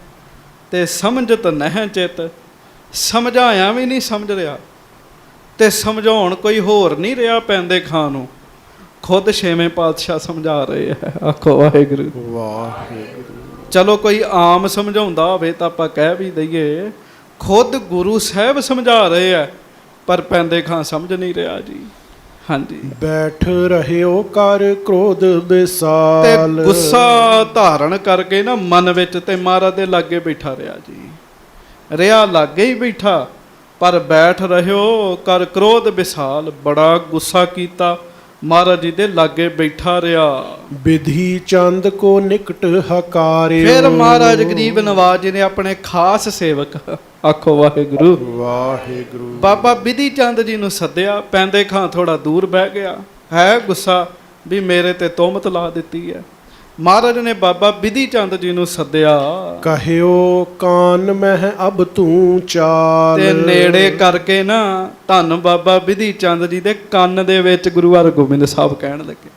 ਤੇ ਸਮਝਤ ਨਹਿ ਚਿਤ। ਸਮਝਾਇਆ ਵੀ ਨਹੀਂ ਸਮਝ ਰਿਹਾ ਤੇ ਸਮਝਾਉਣ ਕੋਈ ਹੋਰ ਨਹੀਂ ਰਿਹਾ ਪੈਂਦੇ ਖਾਂ ਨੂੰ। ਖੁਦ ਛੇਵੇਂ ਪਾਤਸ਼ਾਹ ਸਮਝਾ ਰਹੇ ਹੈ। ਆਖੋ ਵਾਹਿਗੁਰੂ ਵਾਹਿਗੁਰੂ। ਚਲੋ ਕੋਈ ਆਮ ਸਮਝਾਉਂਦਾ ਹੋਵੇ ਤਾਂ ਆਪਾਂ ਕਹਿ ਵੀ ਦਈਏ, ਖੁਦ ਗੁਰੂ ਸਾਹਿਬ ਸਮਝਾ ਰਹੇ ਆ, ਪਰ ਪੈਂਦੇ ਖਾਂ ਸਮਝ ਨਹੀਂ ਰਿਹਾ ਜੀ। ਹਾਂਜੀ, ਬੈਠ ਰਹਿਓ ਕਰ ਕ੍ਰੋਧ ਵਿਸਾਲ। ਤੇ ਗੁੱਸਾ ਧਾਰਨ ਕਰਕੇ ਨਾ ਮਨ ਵਿੱਚ, ਤੇ ਮਹਾਰਾਜ ਦੇ ਲਾਗੇ ਬੈਠਾ ਰਿਹਾ ਜੀ। ਰਿਹਾ ਲਾਗੇ ਹੀ ਬੈਠਾ, ਪਰ ਬੈਠ ਰਹਿਓ ਕਰ ਕ੍ਰੋਧ ਵਿਸਾਲ। ਬੜਾ ਗੁੱਸਾ ਕੀਤਾ, ਮਹਾਰਾਜ ਜੀ ਦੇ ਲਾਗੇ ਬੈਠਾ ਰਿਹਾ। ਵਿਧੀ ਚੰਦ ਕੋ ਨਿਕਟ ਹਕਾਰਿਓ। ਫਿਰ ਮਹਾਰਾਜ ਗਰੀਬ ਨਵਾਜ ਜੀ ਨੇ ਆਪਣੇ ਖਾਸ ਸੇਵਕ, ਆਖੋ ਵਾਹਿਗੁਰੂ, ਵਾਹਿਗੁਰੂ, ਬਾਬਾ ਬਿਧੀ ਚੰਦ ਜੀ ਨੂੰ ਸੱਦਿਆ। ਪੈਂਦੇ ਖਾਂ ਥੋੜਾ ਦੂਰ ਬਹਿ ਗਿਆ, ਹੈ ਗੁੱਸਾ ਵੀ ਮੇਰੇ ਤੇ ਤੋਹਮਤ ਲਾ ਦਿੱਤੀ ਹੈ। ਮਹਾਰਾਜ ਨੇ ਬਾਬਾ ਬਿਧੀ ਚੰਦ ਜੀ ਨੂੰ ਸੱਦਿਆ। ਕਹਿਓ ਕਾਨ ਮਹਿ ਅਬ ਤੂੰ ਚਾਲ। ਤੇ ਨੇੜੇ ਕਰਕੇ ਨਾ ਧੰਨ ਬਾਬਾ ਬਿਧੀ ਚੰਦ ਜੀ ਦੇ ਕੰਨ ਦੇ ਵਿੱਚ ਗੁਰੂ ਹਰਗੋਬਿੰਦ ਸਾਹਿਬ ਕਹਿਣ ਲੱਗੇ।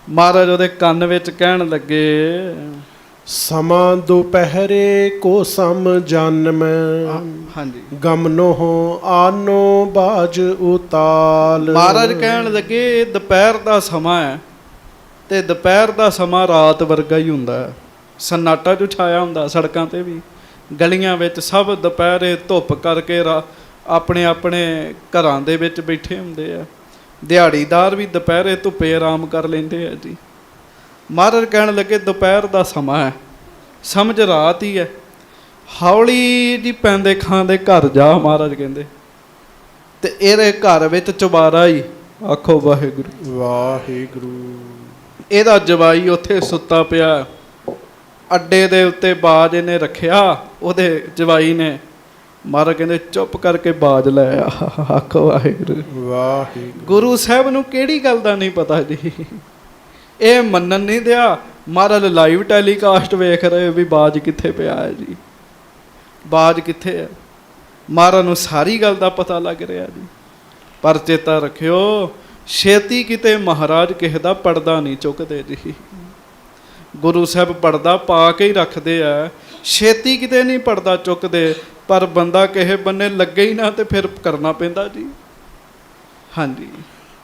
ਮਹਾਰਾਜ ਉਹਦੇ ਕੰਨ ਵਿੱਚ ਕਹਿਣ ਲੱਗੇ, ਸਮਾਂ ਦੁਪਹਿਰੇ ਕੋ ਸਮ ਜਨਮ। ਹਾਂਜੀ, ਗਮਨੋ ਆਨੋ ਬਾਜ ਉਤਾਲ। ਮਹਾਰਾਜ ਕਹਿਣ ਲੱਗੇ ਦੁਪਹਿਰ ਦਾ ਸਮਾਂ ਹੈ, ਤੇ ਦੁਪਹਿਰ ਦਾ ਸਮਾਂ ਰਾਤ ਵਰਗਾ ਹੀ ਹੁੰਦਾ ਹੈ। ਸਨਾਟਾ ਜੋ ਛਾਇਆ ਹੁੰਦਾ ਸੜਕਾਂ ਤੇ ਵੀ, ਗਲੀਆਂ ਵਿੱਚ ਸਭ ਦੁਪਹਿਰੇ ਧੁੱਪ ਕਰਕੇ ਆਪਣੇ ਆਪਣੇ ਘਰਾਂ ਦੇ ਵਿੱਚ ਬੈਠੇ ਹੁੰਦੇ ਆ। ਦਿਹਾੜੀਦਾਰ ਵੀ ਦੁਪਹਿਰੇ ਧੁੱਪੇ ਆਰਾਮ ਕਰ ਲੈਂਦੇ ਆ ਜੀ। ਮਹਾਰਾਜ ਕਹਿਣ ਲੱਗੇ ਦੁਪਹਿਰ ਦਾ ਸਮਾਂ ਹੈ, ਸਮਝ ਰਾਤ ਹੀ ਹੈ। ਹੌਲੀ ਜੀ ਪੈਂਦੇ ਖਾਂ ਦੇ ਘਰ ਜਾ, ਮਹਾਰਾਜ ਕਹਿੰਦੇ, ਤੇ ਇਹਦੇ ਘਰ ਵਿੱਚ ਚੁਬਾਰਾ ਹੀ। ਆਖੋ ਵਾਹਿਗੁਰੂ, ਵਾਹਿਗੁਰੂ। ਇਹਦਾ ਜਵਾਈ ਉੱਥੇ ਸੁੱਤਾ ਪਿਆ, ਅੱਡੇ ਦੇ ਉੱਤੇ ਬਾਜ ਇਹਨੇ ਰੱਖਿਆ, ਉਹਦੇ ਜਵਾਈ ਨੇ। ਮਹਾਰਾਜ ਕਹਿੰਦੇ ਚੁੱਪ ਕਰਕੇ ਬਾਜ ਲੈ ਆ। ਆਖੋ ਵਾਹਿਗੁਰੂ, ਵਾਹਿਗੁਰੂ। ਗੁਰੂ ਸਾਹਿਬ ਨੂੰ ਕਿਹੜੀ ਗੱਲ ਦਾ ਨਹੀਂ ਪਤਾ ਜੀ, ਇਹ ਮੰਨਣ ਨਹੀਂ ਦਿਆ। ਮਹਾਰਾਜ ਲਾਈਵ ਟੈਲੀਕਾਸਟ ਵੇਖ ਰਹੇ ਵੀ ਬਾਜ ਕਿੱਥੇ ਪਿਆ ਹੈ ਜੀ, ਬਾਜ ਕਿੱਥੇ ਹੈ। ਮਹਾਰਾਜ ਨੂੰ ਸਾਰੀ ਗੱਲ ਦਾ ਪਤਾ ਲੱਗ ਰਿਹਾ ਜੀ। ਪਰ ਚੇਤਾ ਰੱਖਿਓ, ਛੇਤੀ ਕਿਤੇ ਮਹਾਰਾਜ ਕਿਸੇ ਦਾ ਪਰਦਾ ਨਹੀਂ ਚੁੱਕਦੇ ਜੀ। ਗੁਰੂ ਸਾਹਿਬ ਪਰਦਾ ਪਾ ਕੇ ਹੀ ਰੱਖਦੇ ਆ, ਛੇਤੀ ਕਿਤੇ ਨਹੀਂ ਪਰਦਾ ਚੁੱਕਦੇ। ਪਰ ਬੰਦਾ ਕਿਸੇ ਬੰਨੇ ਲੱਗੇ ਹੀ ਨਾ ਤੇ ਫਿਰ ਕਰਨਾ ਪੈਂਦਾ ਜੀ। ਹਾਂਜੀ,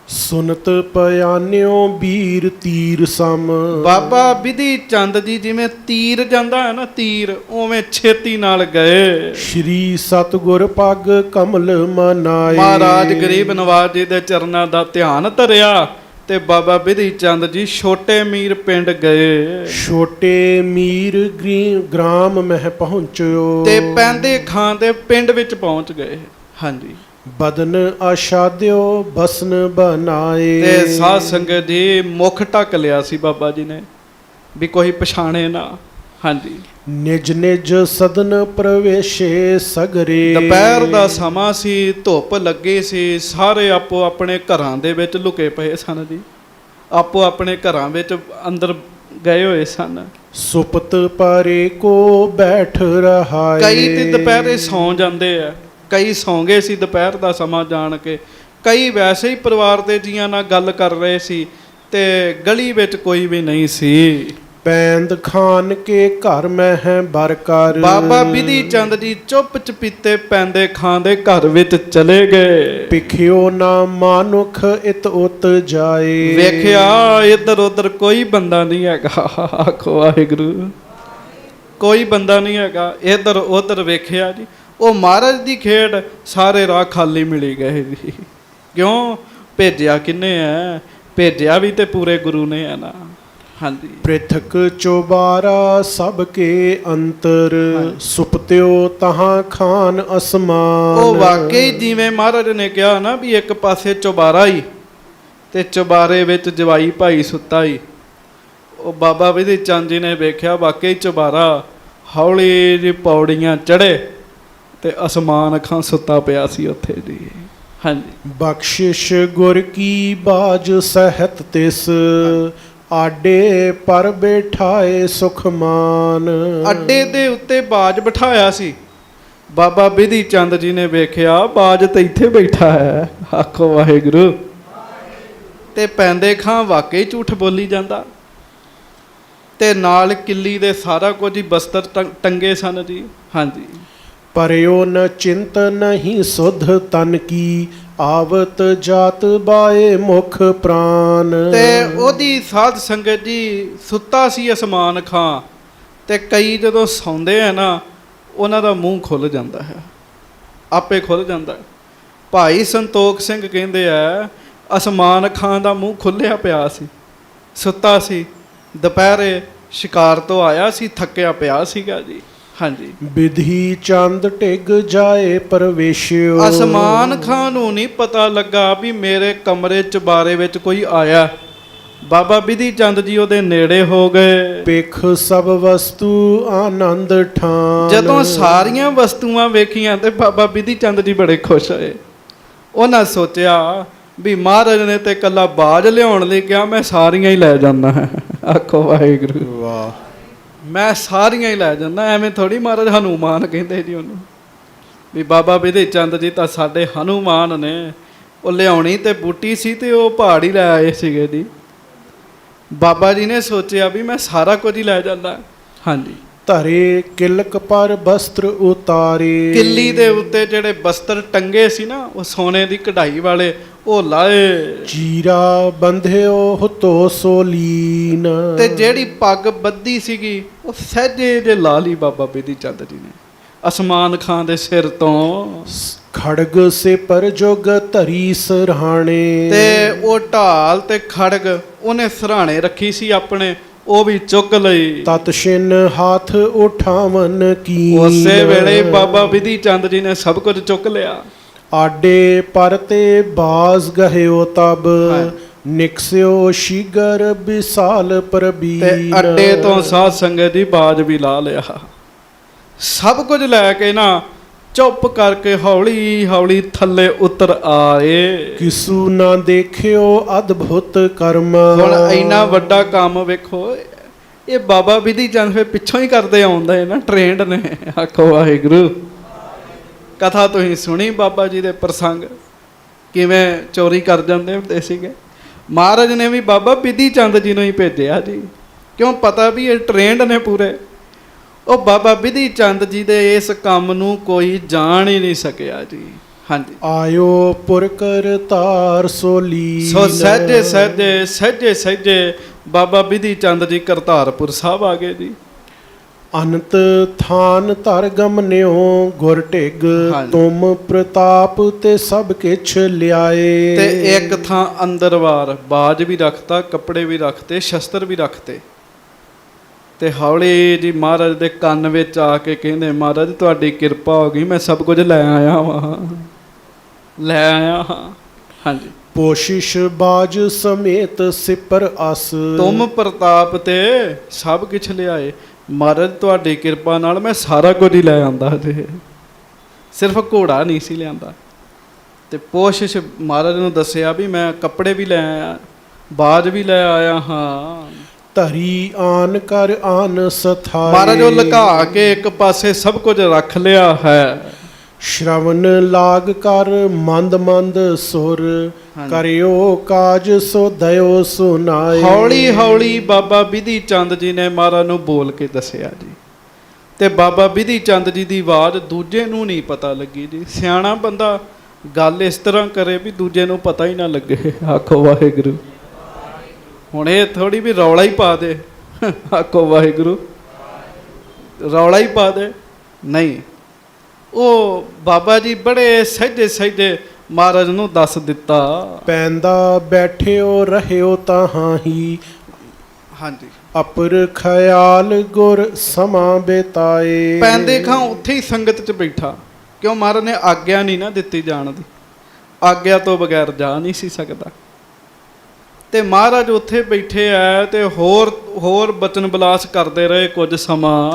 ਸੁਨਤ ਪਿਆਨਿਓ ਵੀਰ ਤੀਰ ਸਮ। ਬਾਬਾ ਬਿਧੀ ਚੰਦ ਜੀ ਜਿਵੇਂ ਤੀਰ ਜਾਂਦਾ ਹੈ ਨਾ, ਤੀਰ, ਉਵੇਂ ਛੇਤੀ ਨਾਲ ਗਏ। ਸ਼੍ਰੀ ਸਤਿਗੁਰ ਪੱਗ ਕਮਲ ਮਨਾਏ। ਮਹਾਰਾਜ ਗਰੀਬ ਨਵਾਜ ਜੀ ਦੇ ਚਰਨਾਂ ਦਾ ਧਿਆਨ ਧਰਿਆ ਤੇ ਬਾਬਾ ਬਿਧੀ ਚੰਦ ਜੀ ਛੋਟੇ ਮੀਰ ਪਿੰਡ ਗਏ। ਛੋਟੇ ਮੀਰ ਗ੍ਰਾਮ ਮਹਿ ਪਹੁੰਚਿਓ। ਤੇ ਪੈਂਦੇ ਖਾਂ ਦੇ ਪਿੰਡ ਵਿੱਚ ਪਹੁੰਚ ਗਏ। ਹਾਂਜੀ, ਬਦਨ ਆਸ਼ਾਦਿਓ ਬਸਨ ਬਨਾਏ। ਤੇ ਸਾਧ ਸੰਗਤ ਜੀ ਮੁਖ ਢੱਕ ਲਿਆ ਸੀ ਬਾਬਾ ਜੀ ਨੇ ਵੀ ਕੋਈ ਪਛਾਣੇ ਨਾ। ਹਾਂਜੀ, ਨਿਜ ਨਿਜ ਸਦਨ ਪ੍ਰਵੇਸ਼ੇ ਸਗਰੇ। ਦੁਪਹਿਰ ਦਾ ਸਮਾਂ ਸੀ, ਧੁੱਪ ਲੱਗੀ ਸੀ, ਸਾਰੇ ਆਪੋ ਆਪਣੇ ਘਰਾਂ ਦੇ ਵਿੱਚ ਲੁਕੇ ਪਏ ਸਨ ਜੀ। ਆਪੋ ਆਪਣੇ ਘਰਾਂ ਵਿੱਚ ਅੰਦਰ ਗਏ ਹੋਏ ਸਨ। ਸੁਪਤ ਪਰੇ ਕੋ ਬੈਠ ਰਹਾਏ। ਕਈ ਤੇ ਦੁਪਹਿਰੇ ਸੌਂ ਜਾਂਦੇ ਆ, ਕਈ ਸੌਂ ਗਏ ਸੀ ਦੁਪਹਿਰ ਦਾ ਸਮਾਂ ਜਾਣ ਕੇ। ਕਈ ਵੈਸੇ ਹੀ ਪਰਿਵਾਰ ਦੇ ਜੀਆਂ ਨਾਲ ਗੱਲ ਕਰ ਰਹੇ ਸੀ ਤੇ ਗਲੀ ਵਿੱਚ ਕੋਈ ਵੀ ਨਹੀਂ ਸੀ। ਪੈਂਦ ਖਾਨ ਕੇ ਘਰ ਮੈਂ ਹੈ ਬਰਕਰ। ਬਾਬਾ ਬਿਧੀ ਚੰਦ ਜੀ ਚੁੱਪ ਚਪੀਤੇ ਪੈਂਦੇ ਖਾਂ ਦੇ ਘਰ ਵਿੱਚ ਚਲੇ ਗਏ। ਪਿਖਿਓ ਨਾ ਮਾਨੁਖ ਇਤ ਉਤ ਜਾਏ। ਵੇਖਿਆ ਇੱਧਰ ਉੱਧਰ ਕੋਈ ਬੰਦਾ ਨਹੀਂ ਹੈਗਾ। ਆਖੋ ਵਾਹਿਗੁਰੂ, ਕੋਈ ਬੰਦਾ ਨਹੀਂ ਹੈਗਾ। ਇੱਧਰ ਉੱਧਰ ਵੇਖਿਆ ਜੀ, ਉਹ ਮਹਾਰਾਜ ਦੀ ਖੇਡ, ਸਾਰੇ ਰਾਹ ਖਾਲੀ ਮਿਲੀ ਗਏ ਜੀ। ਕਿਉਂ? ਭੇਜਿਆ ਕਿੰਨੇ ਹੈ? ਭੇਜਿਆ ਵੀ ਤੇ ਪੂਰੇ ਗੁਰੂ ਨੇ ਹੈ ਨਾ। ਹਾਂਜੀ ਪ੍ਰਿਥਕ ਚੋਬਾਰਾ ਸਭ ਕੇ ਅੰਤਰ ਹਾਂਜੀ। ਸੁਪਤਿਓ ਤਹਾਂ ਖਾਨ ਅਸਮਾਨ। ਉਹ ਵਾਕਈ ਜਿਵੇਂ ਮਹਾਰਾਜ ਨੇ ਕਿਹਾ ਨਾ ਵੀ ਇੱਕ ਪਾਸੇ ਚੁਬਾਰਾ ਹੀ ਤੇ ਚੁਬਾਰੇ ਵਿੱਚ ਜਵਾਈ ਭਾਈ ਸੁੱਤਾ ਹੀ। ਉਹ ਬਾਬਾ ਵਿਧੀ ਚੰਦ ਜੀ ਨੇ ਵੇਖਿਆ ਵਾਕਈ ਚੁਬਾਰਾ ਹੌਲੀ ਜਿਹੀ ਪੌੜੀਆਂ ਚੜ੍ਹੇ ਤੇ ਅਸਮਾਨ ਅੱਖਾਂ ਸੁੱਤਾ ਪਿਆ ਸੀ ਉੱਥੇ ਜੀ। ਹਾਂਜੀ ਬਖਸ਼ਿਸ਼ ਗੁਰ ਕੀ ਬਾਜ ਸਹਿਤ ਤਿਸ ਆਡੇ ਪਰ ਬੈਠਾਏ ਸੁਖਮਾਨ। ਅੱਡੇ ਦੇ ਉੱਤੇ ਬਾਜ ਬਿਠਾਇਆ ਸੀ। ਬਾਬਾ ਵਿਧੀ ਚੰਦ ਜੀ ਨੇ ਵੇਖਿਆ ਬਾਜ ਤਾਂ ਇੱਥੇ ਬੈਠਾ ਹੈ। ਆਖੋ ਵਾਹਿਗੁਰੂ। ਤੇ ਪੈਂਦੇ ਖਾਂ ਵਾਕਈ ਝੂਠ ਬੋਲੀ ਜਾਂਦਾ ਤੇ ਨਾਲ ਕਿੱਲੀ ਦੇ ਸਾਰਾ ਕੁਝ ਹੀ ਬਸਤਰ ਟੰਗੇ ਸਨ ਜੀ। ਹਾਂਜੀ ਪਰਿਓ ਨ ਚਿੰਤ ਨਹੀਂ ਸੁਧ ਤਨ ਕੀ ਆਵਤ ਜਾਤ ਬਾਏ ਮੁਖ ਪ੍ਰਾਨ। ਤੇ ਉਹਦੀ ਸਾਧ ਸੰਗਤ ਜੀ ਸੁੱਤਾ ਸੀ ਅਸਮਾਨ ਖਾਂ ਤੇ ਕਈ ਜਦੋਂ ਸੌਂਦੇ ਆ ਨਾ ਉਹਨਾਂ ਦਾ ਮੂੰਹ ਖੁੱਲ ਜਾਂਦਾ ਹੈ, ਆਪੇ ਖੁੱਲ ਜਾਂਦਾ ਹੈ। ਭਾਈ ਸੰਤੋਖ ਸਿੰਘ ਕਹਿੰਦੇ ਆ ਅਸਮਾਨ ਖਾਂ ਦਾ ਮੂੰਹ ਖੁੱਲਿਆ ਪਿਆ ਸੀ, ਸੁੱਤਾ ਸੀ, ਦੁਪਹਿਰੇ ਸ਼ਿਕਾਰ ਤੋਂ ਆਇਆ ਸੀ, ਥੱਕਿਆ ਪਿਆ ਸੀਗਾ ਜੀ। ਹਾਂਜੀ ਵਿਧੀ ਚੰਦ ਟਿਗ ਜਾਏ ਪਰਵੇਸ਼ਿਓ। ਅਸਮਾਨ ਖਾਂ ਨੂੰ ਨਹੀਂ ਪਤਾ ਲੱਗਾ ਵੀ ਮੇਰੇ ਕਮਰੇ ਚੁਬਾਰੇ ਵਿੱਚ ਕੋਈ ਆਇਆ। ਬਾਬਾ ਵਿਧੀ ਚੰਦ ਜੀ ਉਹਦੇ ਨੇੜੇ ਹੋ ਗਏ। ਪੇਖ ਸਭ ਵਸਤੂ ਆਨੰਦ ਠਾਨ। ਜਦੋਂ ਸਾਰੀਆਂ ਵਸਤੂਆਂ ਵੇਖੀਆਂ ਤੇ ਬਾਬਾ ਵਿਧੀ ਚੰਦ ਜੀ ਬੜੇ ਖੁਸ਼ ਹੋਏ। ਉਹਨਾਂ ਸੋਚਿਆ ਵੀ ਮਹਾਰਾਜ ਨੇ ਤੇ ਇਕੱਲਾ ਬਾਜ ਲਿਆਉਣ ਲਈ ਕਿਹਾ, ਮੈਂ ਸਾਰੀਆਂ ਹੀ ਲੈ ਜਾਂਦਾ ਹਾਂ। ਆਖੋ ਵਾਹਿਗੁਰੂ। ਵਾਹ। ਮੈਂ ਸਾਰੀਆਂ ਹੀ ਲੈ ਜਾਂਦਾ, ਐਵੇਂ ਥੋੜੀ ਮਹਾਰਾਜ ਹਨੂਮਾਨ ਕਹਿੰਦੇ ਜੀ ਉਹਨੂੰ ਵੀ ਬਾਬਾ ਵਿਧੀ ਚੰਦ ਜੀ ਤਾਂ ਸਾਡੇ ਹਨੂਮਾਨ ਨੇ। ਉਹ ਲਿਆਉਣੀ ਤੇ ਬੂਟੀ ਸੀ ਤੇ ਉਹ ਪਹਾੜ ਹੀ ਲੈ ਆਏ ਸੀਗੇ ਜੀ। ਬਾਬਾ ਜੀ ਨੇ ਸੋਚਿਆ ਵੀ ਮੈਂ ਸਾਰਾ ਕੁਝ ਹੀ ਲੈ ਜਾਂਦਾ। ਹਾਂਜੀ ਧਰੇ ਕਿਲਕ ਪਰ ਬਸਤਰ ਉਤਾਰੇ। ਕਿੱਲੀ ਦੇ ਉੱਤੇ ਜਿਹੜੇ ਬਸਤਰ ਟੰਗੇ ਸੀ ਨਾ ਉਹ ਸੋਨੇ ਦੀ ਕਢਾਈ ਵਾਲੇ, ਉਹ ਲਾਏ। ਚੀਰਾ ਬੰਧਿਓ ਹੁਤੋ ਸੋਲੀਨ। ਤੇ ਜਿਹੜੀ ਪੱਗ ਬੱਧੀ ਸੀਗੀ ਉਹ ਸਹਿਜੇ ਜੇ ਲਾ ਲਈ ਬਾਬਾ ਵਿਧੀ ਚੰਦ ਜੀ ਨੇ ਅਸਮਾਨ ਖਾਂ ਦੇ ਸਿਰ ਤੋਂ। ਖੜਗ ਸੇ ਪਰ ਜੋਗ ਧਰੀ ਸਰਹਾਣੇ। ਤੇ ਉਹ ਢਾਲ ਤੇ ਖੜਗ ਉਹਨੇ ਸਰਾਣੇ ਰੱਖੀ ਸੀ ਆਪਣੇ, ਉਹ ਵੀ ਚੁੱਕ ਲਈ। ਤਤ ਛਿਨ ਹੱਥ ਉਠਾਵਨ ਕੀ। ਉਸੇ ਵੇਲੇ ਬਾਬਾ ਵਿਧੀ ਚੰਦ ਜੀ ਨੇ ਸਭ ਕੁਝ ਚੁੱਕ ਲਿਆ। ਆਡੇ ਪਰ ਤੇ ਬਾਜ਼ ਗਹਿਓ ਤਬ ਨਿਕਸਿਓ ਸ਼ੀਗਰ ਵਿਸਾਲ ਪ੍ਰਬੀਨ। ਤੇ ਅੱਡੇ ਤੋਂ ਸਾਧ ਸੰਗਤ ਦੀ ਬਾਜ ਵੀ ਲਾ ਲਿਆ। ਸਭ ਕੁਝ ਲੈ ਕੇ ਨਾ ਚੁੱਪ ਕਰਕੇ ਹੌਲੀ ਹੌਲੀ ਥੱਲੇ ਉਤਰ ਆਏ। ਕਿਸੂ ਨਾ ਦੇਖਿਓ ਅਦਭੁਤ ਕਰਮ। ਹੁਣ ਇੰਨਾ ਵੱਡਾ ਕੰਮ ਵੇਖੋ, ਇਹ ਬਾਬਾ ਵਿਧੀ ਚੰਦ ਫਿਰ ਪਿੱਛੋਂ ਹੀ ਕਰਦੇ ਆਉਂਦੇ ਨਾ, ਟ੍ਰੇਨਡ ਨੇ। ਆਖੋ ਵਾਹਿਗੁਰੂ। ਕਥਾ ਤੁਸੀਂ ਸੁਣੀ ਬਾਬਾ ਜੀ ਦੇ ਪ੍ਰਸੰਗ ਕਿਵੇਂ ਚੋਰੀ ਕਰ ਜਾਂਦੇ ਹੁੰਦੇ ਸੀਗੇ। ਮਹਾਰਾਜ ਨੇ ਵੀ ਬਾਬਾ ਵਿਧੀ ਚੰਦ ਜੀ ਨੂੰ ਹੀ ਭੇਜਿਆ ਜੀ, ਕਿਉਂ ਪਤਾ ਵੀ ਇਹ ਟ੍ਰੇਨਡ ਨੇ ਪੂਰੇ। ਉਹ ਬਾਬਾ ਵਿਧੀ ਚੰਦ ਜੀ ਦੇ ਇਸ ਕੰਮ ਨੂੰ ਕੋਈ ਜਾਣ ਹੀ ਨਹੀਂ ਸਕਿਆ ਜੀ। ਹਾਂਜੀ ਆਇਓ ਪੁਰ ਕਰਤਾਰ ਸੋਲੀ। ਸੋ ਸਹਿਜੇ ਸਹਿਜੇ ਸਹਿਜੇ ਸਹਿਜੇ ਬਾਬਾ ਵਿਧੀ ਚੰਦ ਜੀ ਕਰਤਾਰਪੁਰ ਸਾਹਿਬ ਆ ਗਏ ਜੀ। ਅਨੰਤ ਥਾਨ ਧਰ ਗਮਨਿਓ ਗੁਰ ਢਿਗ। ਹਾਂਜੀ। ਤੁਮ ਪ੍ਰਤਾਪ ਤੇ ਸਭ ਕਿਛ ਲਿਆਏ। ਤੇ ਇੱਕ ਥਾਂ ਅੰਦਰਵਾਰ ਬਾਜ ਵੀ ਰੱਖਤਾ, ਕੱਪੜੇ ਵੀ ਰੱਖਤੇ, ਸ਼ਸਤਰ ਵੀ ਰੱਖਤੇ। ਤੇ ਹੌਲੀ ਜੀ ਮਹਾਰਾਜ ਦੇ ਕੰਨ ਵਿੱਚ ਆ ਕੇ ਕਹਿੰਦੇ, ਮਹਾਰਾਜ ਤੁਹਾਡੀ ਕਿਰਪਾ ਹੋ ਗਈ, ਮੈਂ ਸਭ ਕੁਝ ਲੈ ਆਇਆ ਵਾਂ, ਲੈ ਆਇਆ ਹਾਂ। ਹਾਂਜੀ ਪੋਸ਼ਿਸ਼ ਬਾਜ ਸਮੇਤ ਸਿਪਰ ਅਸ। ਤੁਮ ਪ੍ਰਤਾਪ ਤੇ ਸਭ ਕੁਝ ਲਿਆਏ। ਮਹਾਰਾਜ ਤੁਹਾਡੀ ਕਿਰਪਾ ਨਾਲ ਮੈਂ ਸਾਰਾ ਕੁਝ ਹੀ ਲੈ ਆਂਦਾ ਜੇ, ਸਿਰਫ ਘੋੜਾ ਨਹੀਂ ਸੀ ਲਿਆਂਦਾ। ਤੇ ਪੋਸ਼ਿਸ਼ ਮਹਾਰਾਜ ਨੂੰ ਦੱਸਿਆ ਵੀ ਮੈਂ ਕੱਪੜੇ ਵੀ ਲੈ ਆਇਆ, ਬਾਜ ਵੀ ਲੈ ਆਇਆ ਹਾਂ। ਧਰੀ ਆਨ ਕਰ ਆਨ ਸਥਾਏ। ਮਹਾਰਾਜ ਉਹ ਲੁਕਾ ਕੇ ਇੱਕ ਪਾਸੇ ਸਭ ਕੁਝ ਰੱਖ ਲਿਆ ਹੈ। ਸ਼ਰਵਨ ਲਾਗ ਕਰ ਮੰਦ ਮੰਦ ਸੁਰ। ਹਾਂਜੀ। ਕਰਿਓ ਕਾਜ ਸੋ ਦਇਓ ਸੁਨਾਏ। ਹੌਲੀ ਹੌਲੀ ਬਾਬਾ ਵਿਧੀ ਚੰਦ ਜੀ ਨੇ ਮਹਾਰਾਜ ਨੂੰ ਬੋਲ ਕੇ ਦੱਸਿਆ ਜੀ। ਤੇ ਬਾਬਾ ਵਿਧੀ ਚੰਦ ਜੀ ਦੀ ਆਵਾਜ਼ ਦੂਜੇ ਨੂੰ ਨਹੀਂ ਪਤਾ ਲੱਗੀ ਜੀ। ਸਿਆਣਾ ਬੰਦਾ ਗੱਲ ਇਸ ਤਰ੍ਹਾਂ ਕਰੇ ਵੀ ਦੂਜੇ ਨੂੰ ਪਤਾ ਹੀ ਨਾ ਲੱਗੇ। ਆਖੋ ਵਾਹਿਗੁਰੂ। ਹੁਣ ਇਹ ਥੋੜੀ ਵੀ ਰੌਲਾ ਹੀ ਪਾ ਦੇ। ਆਖੋ ਵਾਹਿਗੁਰੂ। ਰੌਲਾ ਹੀ ਪਾ ਦੇ ਨਹੀਂ। ਉਹ ਬਾਬਾ ਜੀ ਬੜੇ ਸਹਿਜੇ ਸਹਿਜੇ ਮਹਾਰਾਜ ਨੂੰ ਦੱਸ ਦਿੱਤਾ। ਪੈਂਦਾ ਬੈਠਿਓ ਰਹਿਓ ਤਾਹਾਂ ਹੀ। ਹਾਂਜੀ। ਅਪਰ ਖਿਆਲ ਗੁਰ ਸਮਾਂ ਬਿਤਾਏ। ਪੈਂਦੇ ਖਾਂ ਉੱਥੇ ਹੀ ਸੰਗਤ 'ਚ ਬੈਠਾ, ਕਿਉਂ ਮਹਾਰਾਜ ਨੇ ਆਗਿਆ ਨਹੀਂ ਨਾ ਦਿੱਤੀ ਜਾਣ ਦੀ, ਆਗਿਆ ਤੋਂ ਬਗੈਰ ਜਾ ਨਹੀਂ ਸੀ ਸਕਦਾ। ਤੇ ਮਹਾਰਾਜ ਉੱਥੇ ਬੈਠੇ ਆ ਤੇ ਹੋਰ ਬਚਨ ਬਲਾਸ ਕਰਦੇ ਰਹੇ ਕੁਝ ਸਮਾਂ।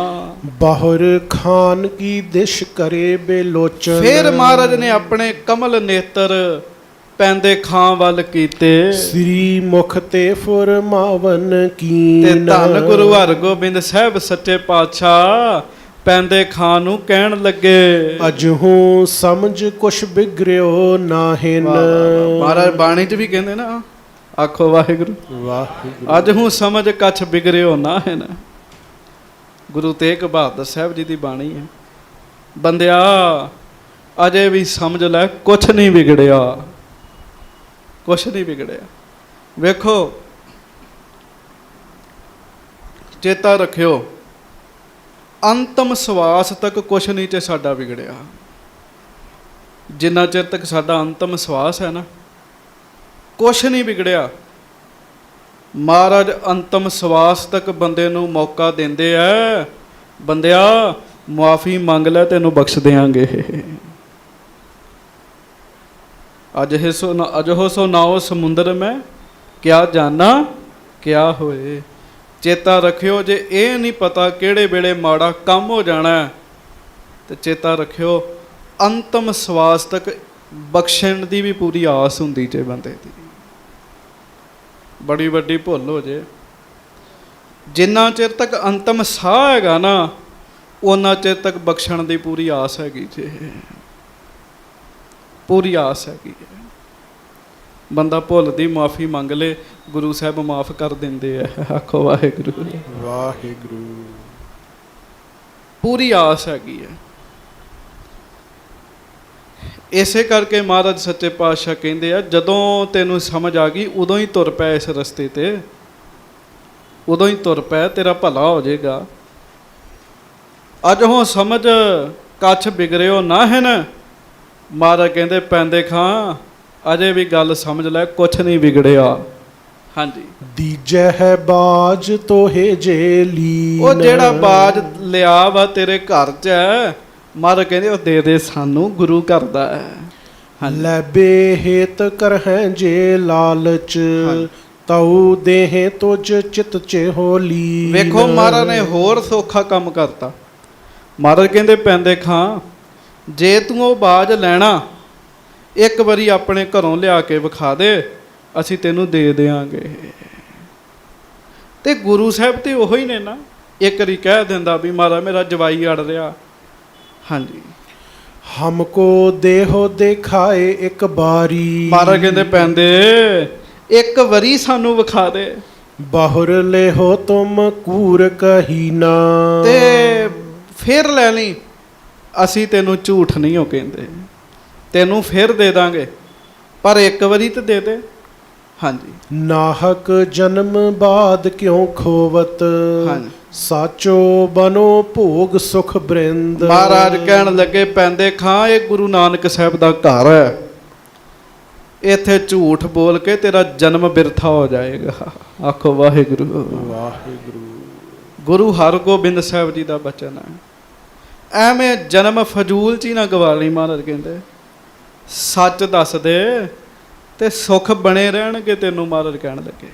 ਬਾਹਰ ਖਾਨ ਕੀ ਦਿਸ਼ ਕਰੇ ਬੇਲੋਚਨ। ਫਿਰ ਮਹਾਰਾਜ ਨੇ ਆਪਣੇ ਕਮਲ ਨੇਤਰ ਪੈਂਦੇ ਖਾਂ ਵੱਲ ਕੀਤੇ। ਸ੍ਰੀ ਮੁਖ ਤੇ ਫੁਰਮਾਵਨ ਤੇ ਕੀਨ। ਧੰਨ ਗੁਰੂ ਹਰਗੋਬਿੰਦ ਸਾਹਿਬ ਸੱਚੇ ਪਾਤਸ਼ਾਹ ਪੈਂਦੇ ਖਾਂ ਨੂੰ ਕਹਿਣ ਲੱਗੇ, ਅਜਹੂ ਸਮਝ ਕੁਛ ਬਿਗੜਿਓ ਨਾਹਿਨ। ਮਹਾਰਾਜ ਬਾਣੀ 'ਚ ਵੀ ਕਹਿੰਦੇ ਨਾ, ਆਖੋ ਵਾਹਿਗੁਰੂ। ਵਾਹਿਗੁਰੂ। ਅੱਜ ਹੂੰ ਸਮਝ ਕੱਛ ਬਿਗੜਿਓ ਨਾ ਹੈ ਨਾ। ਗੁਰੂ ਤੇਗ ਬਹਾਦਰ ਸਾਹਿਬ ਜੀ ਦੀ ਬਾਣੀ ਹੈ। ਬੰਦਿਆ ਅਜੇ ਵੀ ਸਮਝ ਲੈ, ਕੁਛ ਨਹੀਂ ਵਿਗੜਿਆ, ਕੁਛ ਨਹੀਂ ਵਿਗੜਿਆ। ਵੇਖੋ, ਚੇਤਾ ਰੱਖਿਓ, ਅੰਤਮ ਸਵਾਸ ਤੱਕ ਕੁਛ ਨਹੀਂ ਤੇ ਸਾਡਾ ਵਿਗੜਿਆ। ਜਿੰਨਾ ਚਿਰ ਤੱਕ ਸਾਡਾ ਅੰਤਮ ਸਵਾਸ ਹੈ ਨਾ, ਕੁਛ ਨਹੀਂ ਵਿਗੜਿਆ। ਮਹਾਰਾਜ ਅੰਤਮ ਸਵਾਸ ਤੱਕ ਬੰਦੇ ਨੂੰ ਮੌਕਾ ਦਿੰਦੇ ਐ, ਬੰਦਿਆ ਮੁਆਫੀ ਮੰਗ ਲੈ, ਤੈਨੂੰ ਬਖਸ਼ ਦਿਆਂਗੇ। ਅਜਹੋ ਸੋ ਨਾਓ ਸਮੁੰਦਰ ਮੈਂ ਕਿਆ ਜਾਨਾ ਕਿਆ ਹੋਏ। ਚੇਤਾ ਰੱਖਿਓ, ਜੇ ਇਹ ਨਹੀਂ ਪਤਾ ਕਿਹੜੇ ਵੇਲੇ ਮਾੜਾ ਕੰਮ ਹੋ ਜਾਣਾ, ਤੇ ਚੇਤਾ ਰੱਖਿਓ ਅੰਤਮ ਸਵਾਸ ਤੱਕ ਬਖਸ਼ਣ ਦੀ ਵੀ ਪੂਰੀ ਆਸ ਹੁੰਦੀ ਜੇ ਬੰਦੇ ਦੀ। ਬੜੀ ਵੱਡੀ ਭੁੱਲ ਹੋ ਜੇ। ਜਿੰਨਾ ਚਿਰ ਤੱਕ ਅੰਤਮ ਸਾਹ ਹੈਗਾ ਨਾ, ਉਹਨਾਂ ਚਿਰ ਤੱਕ ਬਖਸ਼ਣ ਦੀ ਪੂਰੀ ਆਸ ਹੈਗੀ ਜੇ, ਪੂਰੀ ਆਸ ਹੈਗੀ ਹੈ। ਬੰਦਾ ਭੁੱਲ ਦੀ ਮਾਫੀ ਮੰਗ ਲੇ, ਗੁਰੂ ਸਾਹਿਬ ਮਾਫ ਕਰ ਦਿੰਦੇ ਆ। ਆਖੋ ਵਾਹਿਗੁਰੂ। ਵਾਹਿਗੁਰੂ। ਪੂਰੀ ਆਸ ਹੈਗੀ ਹੈ। ਇਸੇ ਕਰਕੇ ਮਹਾਰਾਜ ਸੱਚੇ ਪਾਤਸ਼ਾਹ ਕਹਿੰਦੇ ਆ, ਜਦੋਂ ਤੈਨੂੰ ਸਮਝ ਆ ਗਈ ਉਦੋਂ ਹੀ ਤੁਰ ਪੈ ਇਸ ਰਸਤੇ ਤੇ, ਉਦੋਂ ਹੀ ਤੁਰ ਪੈ, ਤੇਰਾ ਭਲਾ ਹੋ ਜਾਏਗਾ। ਅੱਜ ਹੋ ਸਮਝ ਕੱਛ ਬਿਗੜਿਓ ਨਾ ਹੈ ਨਾ। ਮਹਾਰਾਜ ਕਹਿੰਦੇ ਪੈਂਦੇ ਖਾਂ ਅਜੇ ਵੀ ਗੱਲ ਸਮਝ ਲੈ, ਕੁਛ ਨਹੀਂ ਵਿਗੜਿਆ। ਹਾਂਜੀ। ਦੀਜੈ ਹੈ ਬਾਜ ਤੋਹੇ ਜੇ ਲੀਨ। ਉਹ ਜਿਹੜਾ ਬਾਜ ਲਿਆ ਵਾ ਤੇਰੇ ਘਰ 'ਚ ਹੈ, ਮਹਾਰਾਜ ਕਹਿੰਦੇ ਉਹ ਦੇ ਦੇ ਸਾਨੂੰ, ਗੁਰੂ ਘਰ ਦਾ ਹੈ। ਲੈਬੇ ਹੇਤ ਕਰਹਿ ਜੇ ਲਾਲਚ, ਤਉ ਦੇਹ ਤੁਜ ਚਿਤ ਚੇਹੋ ਲੀਨ। ਵੇਖੋ ਮਹਾਰਾਜ ਨੇ ਹੋਰ ਸੌਖਾ ਕੰਮ ਕਰਤਾ। ਮਹਾਰਾਜ ਕਹਿੰਦੇ ਪੈਂਦੇ ਖਾਂ, ਜੇ ਤੂੰ ਉਹ ਬਾਜ ਲੈਣਾ, ਇੱਕ ਵਾਰੀ ਆਪਣੇ ਘਰੋਂ ਲਿਆ ਕੇ ਵਿਖਾ ਦੇ, ਅਸੀਂ ਤੈਨੂੰ ਦੇ ਦਿਆਂਗੇ। ਤੇ ਗੁਰੂ ਸਾਹਿਬ ਤੇ ਉਹੋ ਹੀ ਨੇ ਨਾ, ਇੱਕ ਵਾਰੀ ਕਹਿ ਦਿੰਦਾ ਵੀ ਮਹਾਰਾਜ ਮੇਰਾ ਜਵਾਈ ਅੜ ਰਿਹਾ। ਹਾਂਜੀ। ਹਮਕੋ ਦੇਹੋ ਦੇਖਾਏ ਇੱਕ ਬਾਰੀ। ਮਹਾਰਾਜ ਕਹਿੰਦੇ ਪੈਂਦੇ ਇੱਕ ਵਾਰੀ ਸਾਨੂੰ ਵਿਖਾ ਦੇ। ਬਾਹੁਰ ਲੈਹੋ ਤੁਮ ਕੂਰ ਕਹੀਨਾ। ਤੇ ਫਿਰ ਲੈ ਲਈ, ਅਸੀਂ ਤੈਨੂੰ ਝੂਠ ਨਹੀਂ ਹੋ ਕਹਿੰਦੇ, ਤੈਨੂੰ ਫਿਰ ਦੇ ਦਾਂਗੇ, ਪਰ ਇੱਕ ਵਾਰੀ ਤੇ ਦੇ ਦੇ। ਹਾਂਜੀ। ਨਾਹਕ ਜਨਮ ਬਾਦ ਕਿਉਂ ਖੋਵਤ, ਹਾਂਜੀ। ਸਾਚੋ ਬਨੋ ਭੋਗ ਸੁਖ ਬ੍ਰਿੰਦ। ਮਹਾਰਾਜ ਕਹਿਣ ਲੱਗੇ ਪੈਂਦੇ ਖਾਂ, ਇਹ ਗੁਰੂ ਨਾਨਕ ਸਾਹਿਬ ਦਾ ਘਰ ਹੈ, ਇੱਥੇ ਝੂਠ ਬੋਲ ਕੇ ਤੇਰਾ ਜਨਮ ਬਿਰਥਾ ਹੋ ਜਾਏਗਾ। ਆਖੋ ਵਾਹਿਗੁਰੂ। ਵਾਹਿਗੁਰੂ। ਗੁਰੂ ਹਰਗੋਬਿੰਦ ਸਾਹਿਬ ਜੀ ਦਾ ਬਚਨ ਹੈ। ਐਵੇਂ ਜਨਮ ਫਜ਼ੂਲ 'ਚ ਹੀ ਨਾ ਗਵਾ ਲਈ। ਮਹਾਰਾਜ ਕਹਿੰਦੇ ਸੱਚ ਦੱਸ ਦੇ ਤੇ ਸੁੱਖ ਬਣੇ ਰਹਿਣਗੇ ਤੈਨੂੰ। ਮਹਾਰਾਜ ਕਹਿਣ ਲੱਗੇ।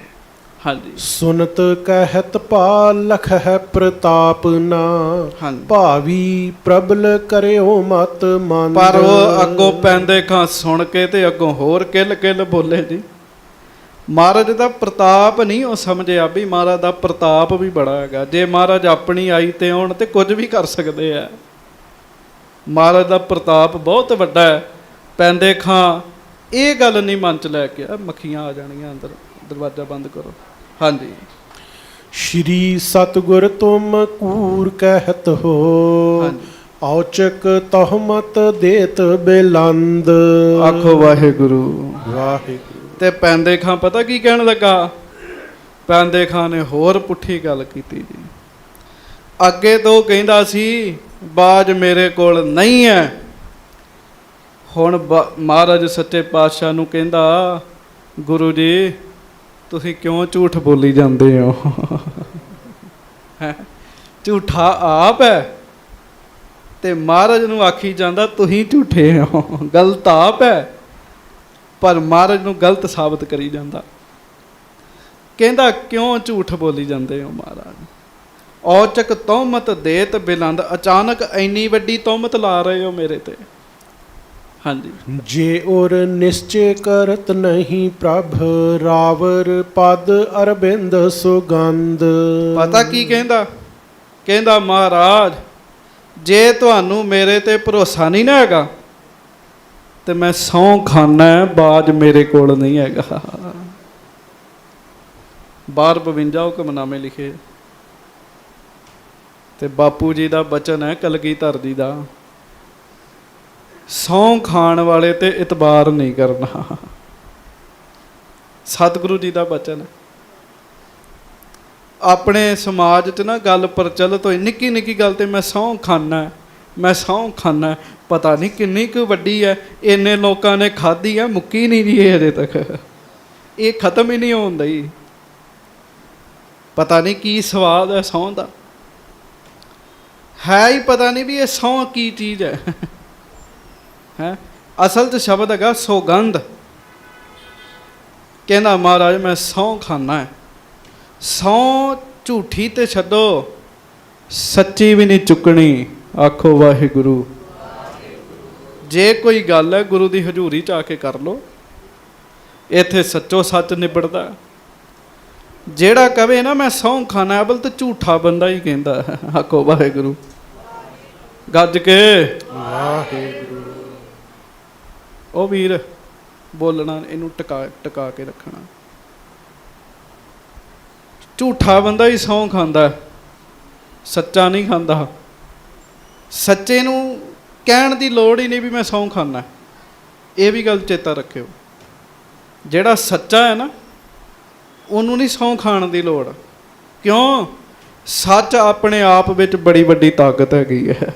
ਹਾਂਜੀ। ਸੁਨਤ ਕਹਿਤ ਪਾ ਲਖ ਹੈ ਪ੍ਰਤਾਪ ਨਾ, ਭਾਵੀ ਪ੍ਰਬਲ ਕਰਿਓ ਮਤ ਮੰਦ। ਪਰ ਉਹ ਅੱਗੋਂ ਪੈਂਦੇ ਖਾਂ ਸੁਣ ਕੇ ਤੇ ਅੱਗੋਂ ਹੋਰ ਕਿਲ ਕਿਲ ਬੋਲੇ ਜੀ। ਮਹਾਰਾਜ ਦਾ ਪ੍ਰਤਾਪ ਨਹੀਂ ਉਹ ਸਮਝਿਆ ਵੀ ਮਹਾਰਾਜ ਦਾ ਪ੍ਰਤਾਪ ਵੀ ਬੜਾ ਹੈਗਾ। ਜੇ ਮਹਾਰਾਜ ਆਪਣੀ ਆਈ ਤੇ ਆਉਣ ਤੇ ਕੁਝ ਵੀ ਕਰ ਸਕਦੇ ਆ। ਮਹਾਰਾਜ ਦਾ ਪ੍ਰਤਾਪ ਬਹੁਤ ਵੱਡਾ ਹੈ। ਪੈਂਦੇ ਖਾਂ ਇਹ ਗੱਲ ਨਹੀਂ ਮਨ 'ਚ ਲੈ ਕੇ ਆ, ਮੱਖੀਆਂ ਆ ਜਾਣੀਆਂ ਅੰਦਰ, ਦਰਵਾਜ਼ਾ ਬੰਦ ਕਰੋ। ਹਾਂਜੀ। ਸ਼੍ਰੀ ਸਤਿਗੁਰ ਤੁਮ ਕੂਰ ਕਹਿਤ ਹੋ, ਔਚਕ ਤਹਮਤ ਦੇਤ ਬੇਲੰਦ। ਆਖੋ ਵਾਹਿਗੁਰੂ। ਵਾਹਿਗੁਰੂ। ਤੇ ਪੈਂਦੇ ਖਾਂ ਪਤਾ ਕੀ ਕਹਿਣ ਲੱਗਾ? ਪੈਂਦੇ ਖਾਂ ਨੇ ਹੋਰ ਪੁੱਠੀ ਗੱਲ ਕੀਤੀ ਜੀ। ਅੱਗੇ ਤੋਂ ਕਹਿੰਦਾ ਸੀ ਬਾਜ ਮੇਰੇ ਕੋਲ ਨਹੀਂ ਹੈ, ਹੁਣ ਮਹਾਰਾਜ ਸੱਚੇ ਪਾਤਸ਼ਾਹ ਨੂੰ ਕਹਿੰਦਾ ਗੁਰੂ ਜੀ ਤੁਸੀਂ ਕਿਉਂ ਝੂਠ ਬੋਲੀ ਜਾਂਦੇ ਹੋ? ਹੈਂ? ਝੂਠਾ ਆਪ ਹੈ ਤੇ ਮਹਾਰਾਜ ਨੂੰ ਆਖੀ ਜਾਂਦਾ ਤੁਸੀਂ ਝੂਠੇ ਹੋ। ਗਲਤ ਆਪ ਹੈ ਪਰ ਮਹਾਰਾਜ ਨੂੰ ਗਲਤ ਸਾਬਤ ਕਰੀ ਜਾਂਦਾ। ਕਹਿੰਦਾ ਕਿਉਂ ਝੂਠ ਬੋਲੀ ਜਾਂਦੇ ਹੋ ਮਹਾਰਾਜ? ਔਚਕ ਤੌਮਤ ਦੇਤ ਬਿਲੰਦ, ਅਚਾਨਕ ਇੰਨੀ ਵੱਡੀ ਤੌਮਤ ਲਾ ਰਹੇ ਹੋ ਮੇਰੇ ਤੇ। ਹਾਂਜੀ। ਜੇ ਔਰ ਨਿਸ਼ਚੈ ਕਰਤ ਨਹੀਂ ਪ੍ਰਭ, ਰਾਵਰ ਪਦ ਅਰਬਿੰਦ ਸੁਗੰਧ। ਪਤਾ ਕੀ ਕਹਿੰਦਾ? ਕਹਿੰਦਾ ਮਹਾਰਾਜ ਜੇ ਤੁਹਾਨੂੰ ਮੇਰੇ ਤੇ ਭਰੋਸਾ ਨਹੀਂ ਨਾ ਹੈਗਾ ਤੇ ਮੈਂ ਸਹੁੰ ਖਾਨਾ ਬਾਜ ਮੇਰੇ ਕੋਲ ਨਹੀਂ ਹੈਗਾ। ਬਾਹਰ 52 ਹੁਕਮਨਾਮੇ ਲਿਖੇ ਤੇ ਬਾਪੂ ਜੀ ਦਾ ਬਚਨ ਹੈ ਕਲਗੀਧਰ ਜੀ ਦਾ, ਸਹੁੰ ਖਾਣ ਵਾਲੇ ਤੇ ਇਤਬਾਰ ਨਹੀਂ ਕਰਨਾ। ਸਤਿਗੁਰੂ ਜੀ ਦਾ ਬਚਨ ਹੈ। ਆਪਣੇ ਸਮਾਜ 'ਚ ਨਾ ਗੱਲ ਪ੍ਰਚਲਿਤ ਹੋਈ, ਨਿੱਕੀ ਨਿੱਕੀ ਗੱਲ ਤੇ ਮੈਂ ਸਹੁੰ ਖਾਨਾ, ਮੈਂ ਸਹੁੰ ਖਾਨਾ। ਪਤਾ ਨਹੀਂ ਕਿੰਨੀ ਕੁ ਵੱਡੀ ਹੈ, ਇੰਨੇ ਲੋਕਾਂ ਨੇ ਖਾਧੀ ਹੈ, ਮੁੱਕੀ ਨਹੀਂ ਜੀ ਇਹ ਹਜੇ ਤੱਕ, ਇਹ ਖਤਮ ਹੀ ਨਹੀਂ ਹੋਣ ਡਈ। ਪਤਾ ਨਹੀਂ ਕੀ ਸਵਾਦ ਹੈ ਸਹੁੰ ਦਾ, ਹੈ ਹੀ ਪਤਾ ਨਹੀਂ ਵੀ ਇਹ ਸਹੁੰ ਕੀ ਚੀਜ਼ ਹੈ। ਹੈ ਅਸਲ 'ਚ ਸ਼ਬਦ ਹੈਗਾ ਸੌਗੰਧ। ਕਹਿੰਦਾ ਮਹਾਰਾਜ ਮੈਂ ਸਹੁੰ ਖਾਨਾ ਹੈ। ਸਹੁੰ ਝੂਠੀ ਤੇ ਛੱਡੋ, ਸੱਚੀ ਵੀ ਨਹੀਂ ਚੁੱਕਣੀ। ਆਖੋ ਵਾਹਿਗੁਰੂ। ਜੇ ਕੋਈ ਗੱਲ ਹੈ ਗੁਰੂ ਦੀ ਹਜ਼ੂਰੀ 'ਚ ਆ ਕੇ ਕਰ ਲਓ, ਇੱਥੇ ਸੱਚੋ ਸੱਚ ਨਿਬੜਦਾ। ਜਿਹੜਾ ਕਵੇ ਨਾ ਮੈਂ ਸਹੁੰ ਖਾਨਾ, ਅਬਲ ਤਾਂ ਝੂਠਾ ਬੰਦਾ ਹੀ ਕਹਿੰਦਾ। ਆਖੋ ਵਾਹਿਗੁਰੂ। ਗੱਜ ਕੇ ਵਾਹਿਗੁਰੂ। ਉਹ ਵੀਰ ਬੋਲਣਾ, ਇਹਨੂੰ ਟਕਾ ਕੇ ਰੱਖਣਾ। ਝੂਠਾ ਬੰਦਾ ਹੀ ਸਹੁੰ ਖਾਂਦਾ, ਸੱਚਾ ਨਹੀਂ ਖਾਂਦਾ। ਸੱਚੇ ਨੂੰ ਕਹਿਣ ਦੀ ਲੋੜ ਹੀ ਨਹੀਂ ਵੀ ਮੈਂ ਸਹੁੰ ਖਾਨਾ। ਇਹ ਵੀ ਗੱਲ ਚੇਤਾ ਰੱਖਿਓ। ਜਿਹੜਾ ਸੱਚਾ ਹੈ ਨਾ ਉਹਨੂੰ ਨਹੀਂ ਸਹੁੰ ਖਾਣ ਦੀ ਲੋੜ। ਕਿਉਂ? ਸੱਚ ਆਪਣੇ ਆਪ ਵਿੱਚ ਬੜੀ ਵੱਡੀ ਤਾਕਤ ਹੈਗੀ ਹੈ।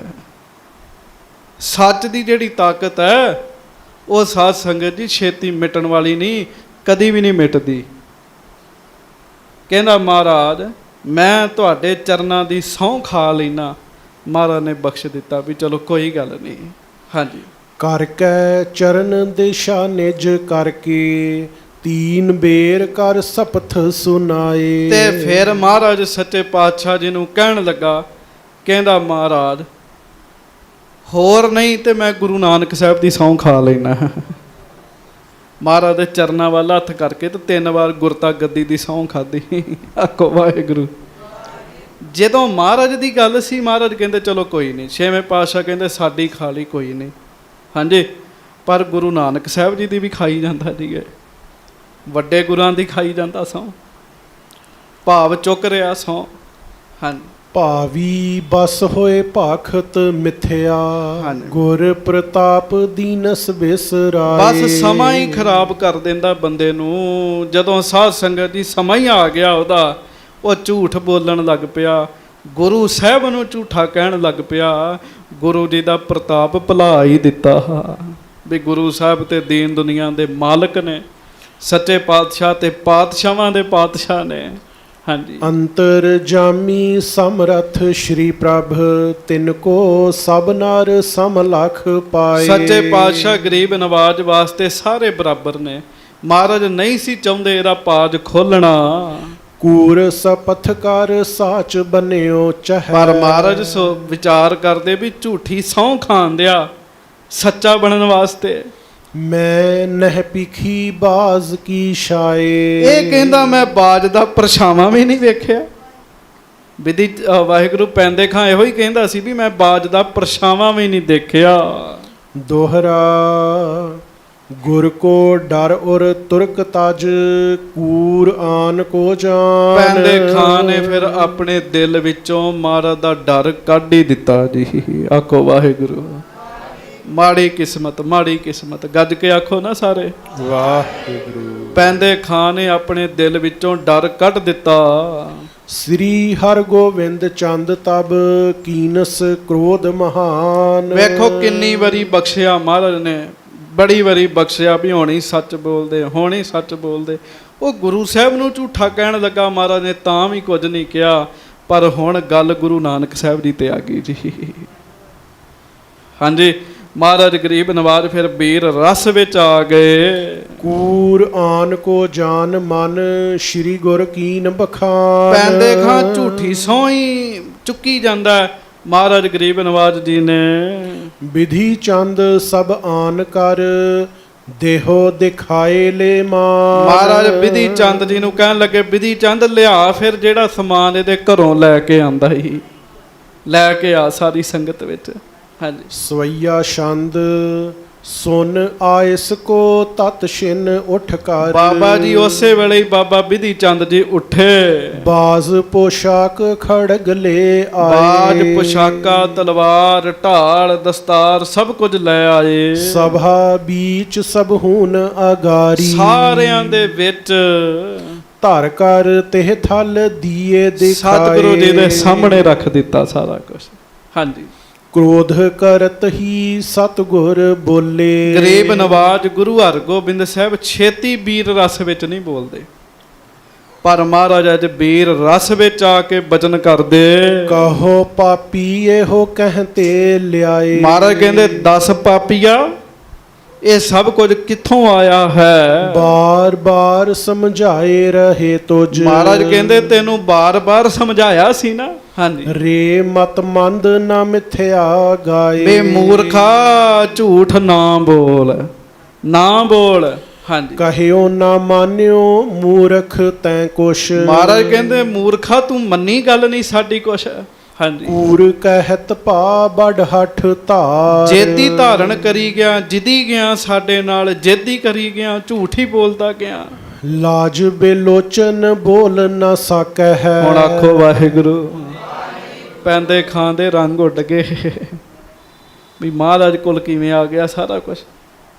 ਸੱਚ ਦੀ ਜਿਹੜੀ ਤਾਕਤ ਹੈ ਉਹ ਸਾਧ ਸੰਗਤ ਜੀ ਛੇਤੀ ਮਿਟਣ ਵਾਲੀ ਨਹੀਂ, ਕਦੀ ਵੀ ਨਹੀਂ ਮਿਟਦੀ। ਕਹਿੰਦਾ ਮਹਾਰਾਜ ਮੈਂ ਤੁਹਾਡੇ ਚਰਨਾਂ ਦੀ ਸਹੁੰ ਖਾ ਲੈਣਾ। ਮਹਾਰਾਜ ਨੇ ਬਖਸ਼ ਦਿੱਤਾ ਵੀ ਚਲੋ ਕੋਈ ਗੱਲ ਨਹੀਂ। ਹਾਂਜੀ। ਕਰਕੇ ਚਰਨ ਦਿਸ਼ਾ ਨਿਜ ਕਰਕੇ, ਤੀਨ ਬੇਰ ਕਰ ਸਪਥ ਸੁਨਾਏ। ਤੇ ਫਿਰ ਮਹਾਰਾਜ ਸੱਚੇ ਪਾਤਸ਼ਾਹ ਜੀ ਨੂੰ ਕਹਿਣ ਲੱਗਾ, ਕਹਿੰਦਾ ਮਹਾਰਾਜ ਹੋਰ ਨਹੀਂ ਤੇ ਮੈਂ ਗੁਰੂ ਨਾਨਕ ਸਾਹਿਬ ਦੀ ਸਹੁੰ ਖਾ ਲੈਣਾ। ਮਹਾਰਾਜ ਦੇ ਚਰਨਾਂ ਵੱਲ ਹੱਥ ਕਰਕੇ ਤੇ 3 ਵਾਰ ਗੁਰਤਾ ਗੱਦੀ ਦੀ ਸਹੁੰ ਖਾਧੀ। ਆਖੋ ਵਾਹਿਗੁਰੂ। ਜਦੋਂ ਮਹਾਰਾਜ ਦੀ ਗੱਲ ਸੀ ਮਹਾਰਾਜ ਕਹਿੰਦੇ ਚਲੋ ਕੋਈ ਨਹੀਂ। 6ਵੇਂ ਪਾਤਸ਼ਾਹ ਕਹਿੰਦੇ ਸਾਡੀ ਖਾ ਲਈ ਕੋਈ ਨਹੀਂ। ਹਾਂਜੀ। ਪਰ ਗੁਰੂ ਨਾਨਕ ਸਾਹਿਬ ਜੀ ਦੀ ਵੀ ਖਾਈ ਜਾਂਦਾ ਜੀ, ਵੱਡੇ ਗੁਰਾਂ ਦੀ ਖਾਈ ਜਾਂਦਾ ਸਹੁੰ। ਭਾਵ ਚੁੱਕ ਰਿਹਾ ਸਹੁੰ। ਹਾਂਜੀ। ਭਾਵੀ ਬਸ ਹੋਏ ਭਾਖਤ ਮਿਥਿਆ, ਗੁਰ ਪ੍ਰਤਾਪ ਦੀਨਸ ਬਿਸਰਾਏ। ਬਸ ਸਮਾਂ ਹੀ ਖਰਾਬ ਕਰ ਦਿੰਦਾ ਬੰਦੇ ਨੂੰ। ਜਦੋਂ ਸਾਧ ਸੰਗਤ ਦੀ ਸਮਾਂ ਹੀ ਆ ਗਿਆ ਉਹਦਾ, ਉਹ ਝੂਠ ਬੋਲਣ ਲੱਗ ਪਿਆ, ਗੁਰੂ ਸਾਹਿਬ ਨੂੰ ਝੂਠਾ ਕਹਿਣ ਲੱਗ ਪਿਆ। ਗੁਰੂ ਜੀ ਦਾ ਪ੍ਰਤਾਪ ਭੁਲਾ ਹੀ ਦਿੱਤਾ ਵੀ ਗੁਰੂ ਸਾਹਿਬ ਤੇ ਦੀਨ ਦੁਨੀਆ ਦੇ ਮਾਲਕ ਨੇ, ਸੱਚੇ ਪਾਤਸ਼ਾਹ ਤੇ ਪਾਤਸ਼ਾਹਾਂ ਦੇ ਪਾਤਸ਼ਾਹ ਨੇ। ਹਾਂਜੀ। ਅੰਤਰ ਜਾਮੀ ਸਮਰਥ ਸ਼੍ਰੀ ਪ੍ਰਭ, ਤਿਨ ਕੋ ਸਭ ਨਰ ਸਮਲਖ ਪਾਏ। ਸੱਚੇ ਪਾਤਸ਼ਾਹ ਗਰੀਬ ਨਵਾਜ ਵਾਸਤੇ ਸਾਰੇ ਬਰਾਬਰ ਨੇ। ਮਹਾਰਾਜ ਨਹੀਂ ਸੀ ਚਾਹੁੰਦੇ ਇਹਦਾ ਪਾਜ ਖੋਲਣਾ। ਕੂਰ ਸਪਥ ਕਰ ਸਾਚ ਬਨਿਓ ਚਾਹੇ। ਪਰ ਮਹਾਰਾਜ ਵਿਚਾਰ ਕਰਦੇ ਵੀ ਝੂਠੀ ਸਹੁੰ ਖਾਣ ਦਿਆ ਸੱਚਾ ਬਣਨ ਵਾਸਤੇ। ਮੈਂ ਨਹਿ ਪਿਖੀ ਬਾਜ਼ ਕੀ ਸ਼ਾਏ। ਇਹ ਕਹਿੰਦਾ ਮੈਂ ਬਾਜ ਦਾ ਪਰਛਾਵਾਂ ਵੀ ਨਹੀਂ ਵੇਖਿਆ। ਵਿਧੀ ਵਾਹਿਗੁਰੂ ਪੈਂਦੇ ਖਾਂ ਇਹੋ ਹੀ ਕਹਿੰਦਾ ਸੀ ਵੀ ਮੈਂ ਬਾਜ ਦਾ ਪਰਛਾਵਾਂ ਵੀ ਨਹੀਂ ਦੇਖਿਆ। ਦੋਹਰਾ ਗੁਰ ਕੋ ਡਰ ਔਰ ਤੁਰਕ ਤਜ, ਕੂਰ ਆਨ ਕੋ ਜਾਨ। ਪੈਂਦੇ ਖਾਂ ਨੇ ਫਿਰ ਆਪਣੇ ਦਿਲ ਵਿੱਚੋਂ ਮਹਾਰਾਜ ਦਾ ਡਰ ਕੱਢ ਹੀ ਦਿੱਤਾ ਜੀ। ਆਖੋ ਵਾਹਿਗੁਰੂ। ਮਾੜੀ ਕਿਸਮਤ, ਮਾੜੀ ਕਿਸਮਤ। ਗੱਜ ਕੇ ਆਖੋ ਨਾ ਸਾਰੇ ਵਾਹਿਗੁਰੂ। ਪੈਂਦੇ ਖਾਂ ਨੇ ਆਪਣੇ ਦਿਲ ਵਿੱਚੋਂ ਡਰ ਕੱਢ ਦਿੱਤਾ। ਸ੍ਰੀ ਹਰਗੋਬਿੰਦ ਚੰਦ ਤਬ ਕੀਨਸ ਕ੍ਰੋਧ ਮਹਾਨ। ਵੇਖੋ ਕਿੰਨੀ ਵਾਰੀ ਬਖਸ਼ਿਆ ਮਹਾਰਾਜ ਨੇ, ਬੜੀ ਵਾਰੀ ਬਖਸ਼ਿਆ ਵੀ ਹੁਣ ਹੀ ਸੱਚ ਬੋਲਦੇ, ਹੁਣ ਹੀ ਸੱਚ ਬੋਲਦੇ। ਉਹ ਗੁਰੂ ਸਾਹਿਬ ਨੂੰ ਝੂਠਾ ਕਹਿਣ ਲੱਗਾ। ਮਹਾਰਾਜ ਨੇ ਤਾਂ ਵੀ ਕੁਝ ਨਹੀਂ ਕਿਹਾ, ਪਰ ਹੁਣ ਗੱਲ ਗੁਰੂ ਨਾਨਕ ਸਾਹਿਬ ਜੀ ਤੇ ਆ ਗਈ ਜੀ। ਹਾਂਜੀ, ਮਹਾਰਾਜ ਗਰੀਬ ਨਵਾਜ ਫਿਰ ਵੀਰ ਰਸ ਵਿੱਚ ਆ ਗਏ। ਕੂਰ ਆਨ ਕੋ ਜਾਨ ਮਨ ਸ਼੍ਰੀ ਗੁਰ ਕੀਨ ਬਖਾਨ। ਪੈਂਦੇ ਖਾਂ ਝੂਠੀ ਸੋਈ ਚੁੱਕੀ ਜਾਂਦਾ ਮਹਾਰਾਜ ਗਰੀਬ ਨਵਾਜ ਜੀ ਨੇ। ਵਿਧੀ ਚੰਦ ਸਭ ਆਨ ਕਰ ਦੇਹੋ ਦਿਖਾਏ ਲੈ ਮਾਨ। ਮਹਾਰਾਜ ਵਿਧੀ ਚੰਦ ਜੀ ਨੂੰ ਕਹਿਣ ਲੱਗੇ, ਵਿਧੀ ਚੰਦ ਲਿਆ ਫਿਰ ਜਿਹੜਾ ਸਮਾਨ ਇਹਦੇ ਘਰੋਂ ਲੈ ਕੇ ਆਂਦਾ ਸੀ, ਲੈ ਕੇ ਆ ਸਾਰੀ ਸੰਗਤ ਵਿੱਚ। ਹਾਂਜੀ, ਸਵਈਆ ਛੰਦ ਸੁਨ ਆਇਸ ਕੋ ਤਤ ਛਿਨ ਉਠ ਕਰ। ਬਾਬਾ ਜੀ ਉਸੇ ਵੇਲੇ ਹੀ ਬਾਬਾ ਵਿਧੀ ਚੰਦ ਜੀ ਉੱਠੇ। ਬਾਜ਼ ਪੋਸ਼ਾਕ ਖੜਗ ਲੈ ਆਏ। ਬਾਜ ਪੁਸ਼ਾਕਾ ਤਲਵਾਰ ਢਾਲ ਦਸਤਾਰ ਸਭ ਕੁਝ ਲੈ ਆਏ। ਸਭਾ ਬੀਚ ਸਭ ਹੁਣ ਅਗਾਰੀ। ਸਾਰਿਆਂ ਦੇ ਵਿੱਚ ਧਰ ਕਰ ਤੇ ਥਲ ਦੀਏ ਦਿਖਾਏ। ਸਤਿਗੁਰੂ ਜੀ ਦੇ ਸਾਹਮਣੇ ਰੱਖ ਦਿੱਤਾ ਸਾਰਾ ਕੁਝ। ਹਾਂਜੀ, ਕ੍ਰੋਧ ਕਰਤ ਹੀ ਸਤਿਗੁਰ ਬੋਲੇ। ਗਰੀਬ ਨਵਾਜ ਗੁਰੂ ਹਰਗੋਬਿੰਦ ਸਾਹਿਬ ਛੇਤੀ ਵੀਰ ਰਸ ਵਿੱਚ ਨਹੀਂ ਬੋਲਦੇ, ਪਰ ਮਹਾਰਾਜ ਅੱਜ ਵੀਰ ਰਸ ਵਿੱਚ ਆ ਕੇ ਬਚਨ ਕਰਦੇ। ਕਹੋ ਪਾਪੀ ਇਹੋ ਕਹਤੇ ਲਿਆਏ। ਮਹਾਰਾਜ ਕਹਿੰਦੇ 10 ਪਾਪੀਆ ਇਹ ਸਭ ਕੁਝ ਕਿੱਥੋਂ ਆਇਆ ਹੈ? ਬਾਰ ਬਾਰ ਸਮਝਾਏ ਰਹੇ ਤੁਝ। ਮਹਾਰਾਜ ਕਹਿੰਦੇ ਤੈਨੂੰ ਬਾਰ-ਬਾਰ ਸਮਝਾਇਆ ਸੀ ਨਾ। ਹਾਂਜੀ, ਰੇ ਮਤ ਮੰਦ ਨਾ ਮਿਥਿਆ ਗਾਏ। ਬੇ ਮੂਰਖਾ ਝੂਠ ਨਾ ਬੋਲ, ਨਾ ਬੋਲ। ਹਾਂਜੀ, ਕਹਿਓ ਨਾ ਮਾਨਿਓ ਮੂਰਖ ਤੈਂ ਕੁਛ। ਮਹਾਰਾਜ ਕਹਿੰਦੇ ਮੂਰਖਾ ਤੂੰ ਮੰਨੀ ਗੱਲ ਨਹੀਂ ਸਾਡੀ ਕੁਛ। ਹਾਂਜੀ, ਕੂਰ ਕਹਿਤ ਭਾ ਬੜ ਹੱਠ ਧਾਰ। ਜੇਦੀ ਧਾਰਨ ਕਰੀ ਗਿਆ, ਜਿੱਦੀ ਗਿਆ ਸਾਡੇ ਨਾਲ, ਜੇਦੀ ਕਰੀ ਗਿਆ, ਝੂਠ ਹੀ ਬੋਲਦਾ ਗਿਆ। ਲਾਜ ਬੇਲੋਚਨ ਬੋਲ ਨਾ ਸਕੈ ਹੈ। ਹੁਣ ਆਖੋ ਵਾਹਿਗੁਰੂ। ਪੈਂਦੇ ਖਾਂ ਦੇ ਰੰਗ ਉੱਡ ਗਏ ਵੀ ਮਹਾਰਾਜ ਕੋਲ ਕਿਵੇਂ ਆ ਗਿਆ ਸਾਰਾ ਕੁਝ।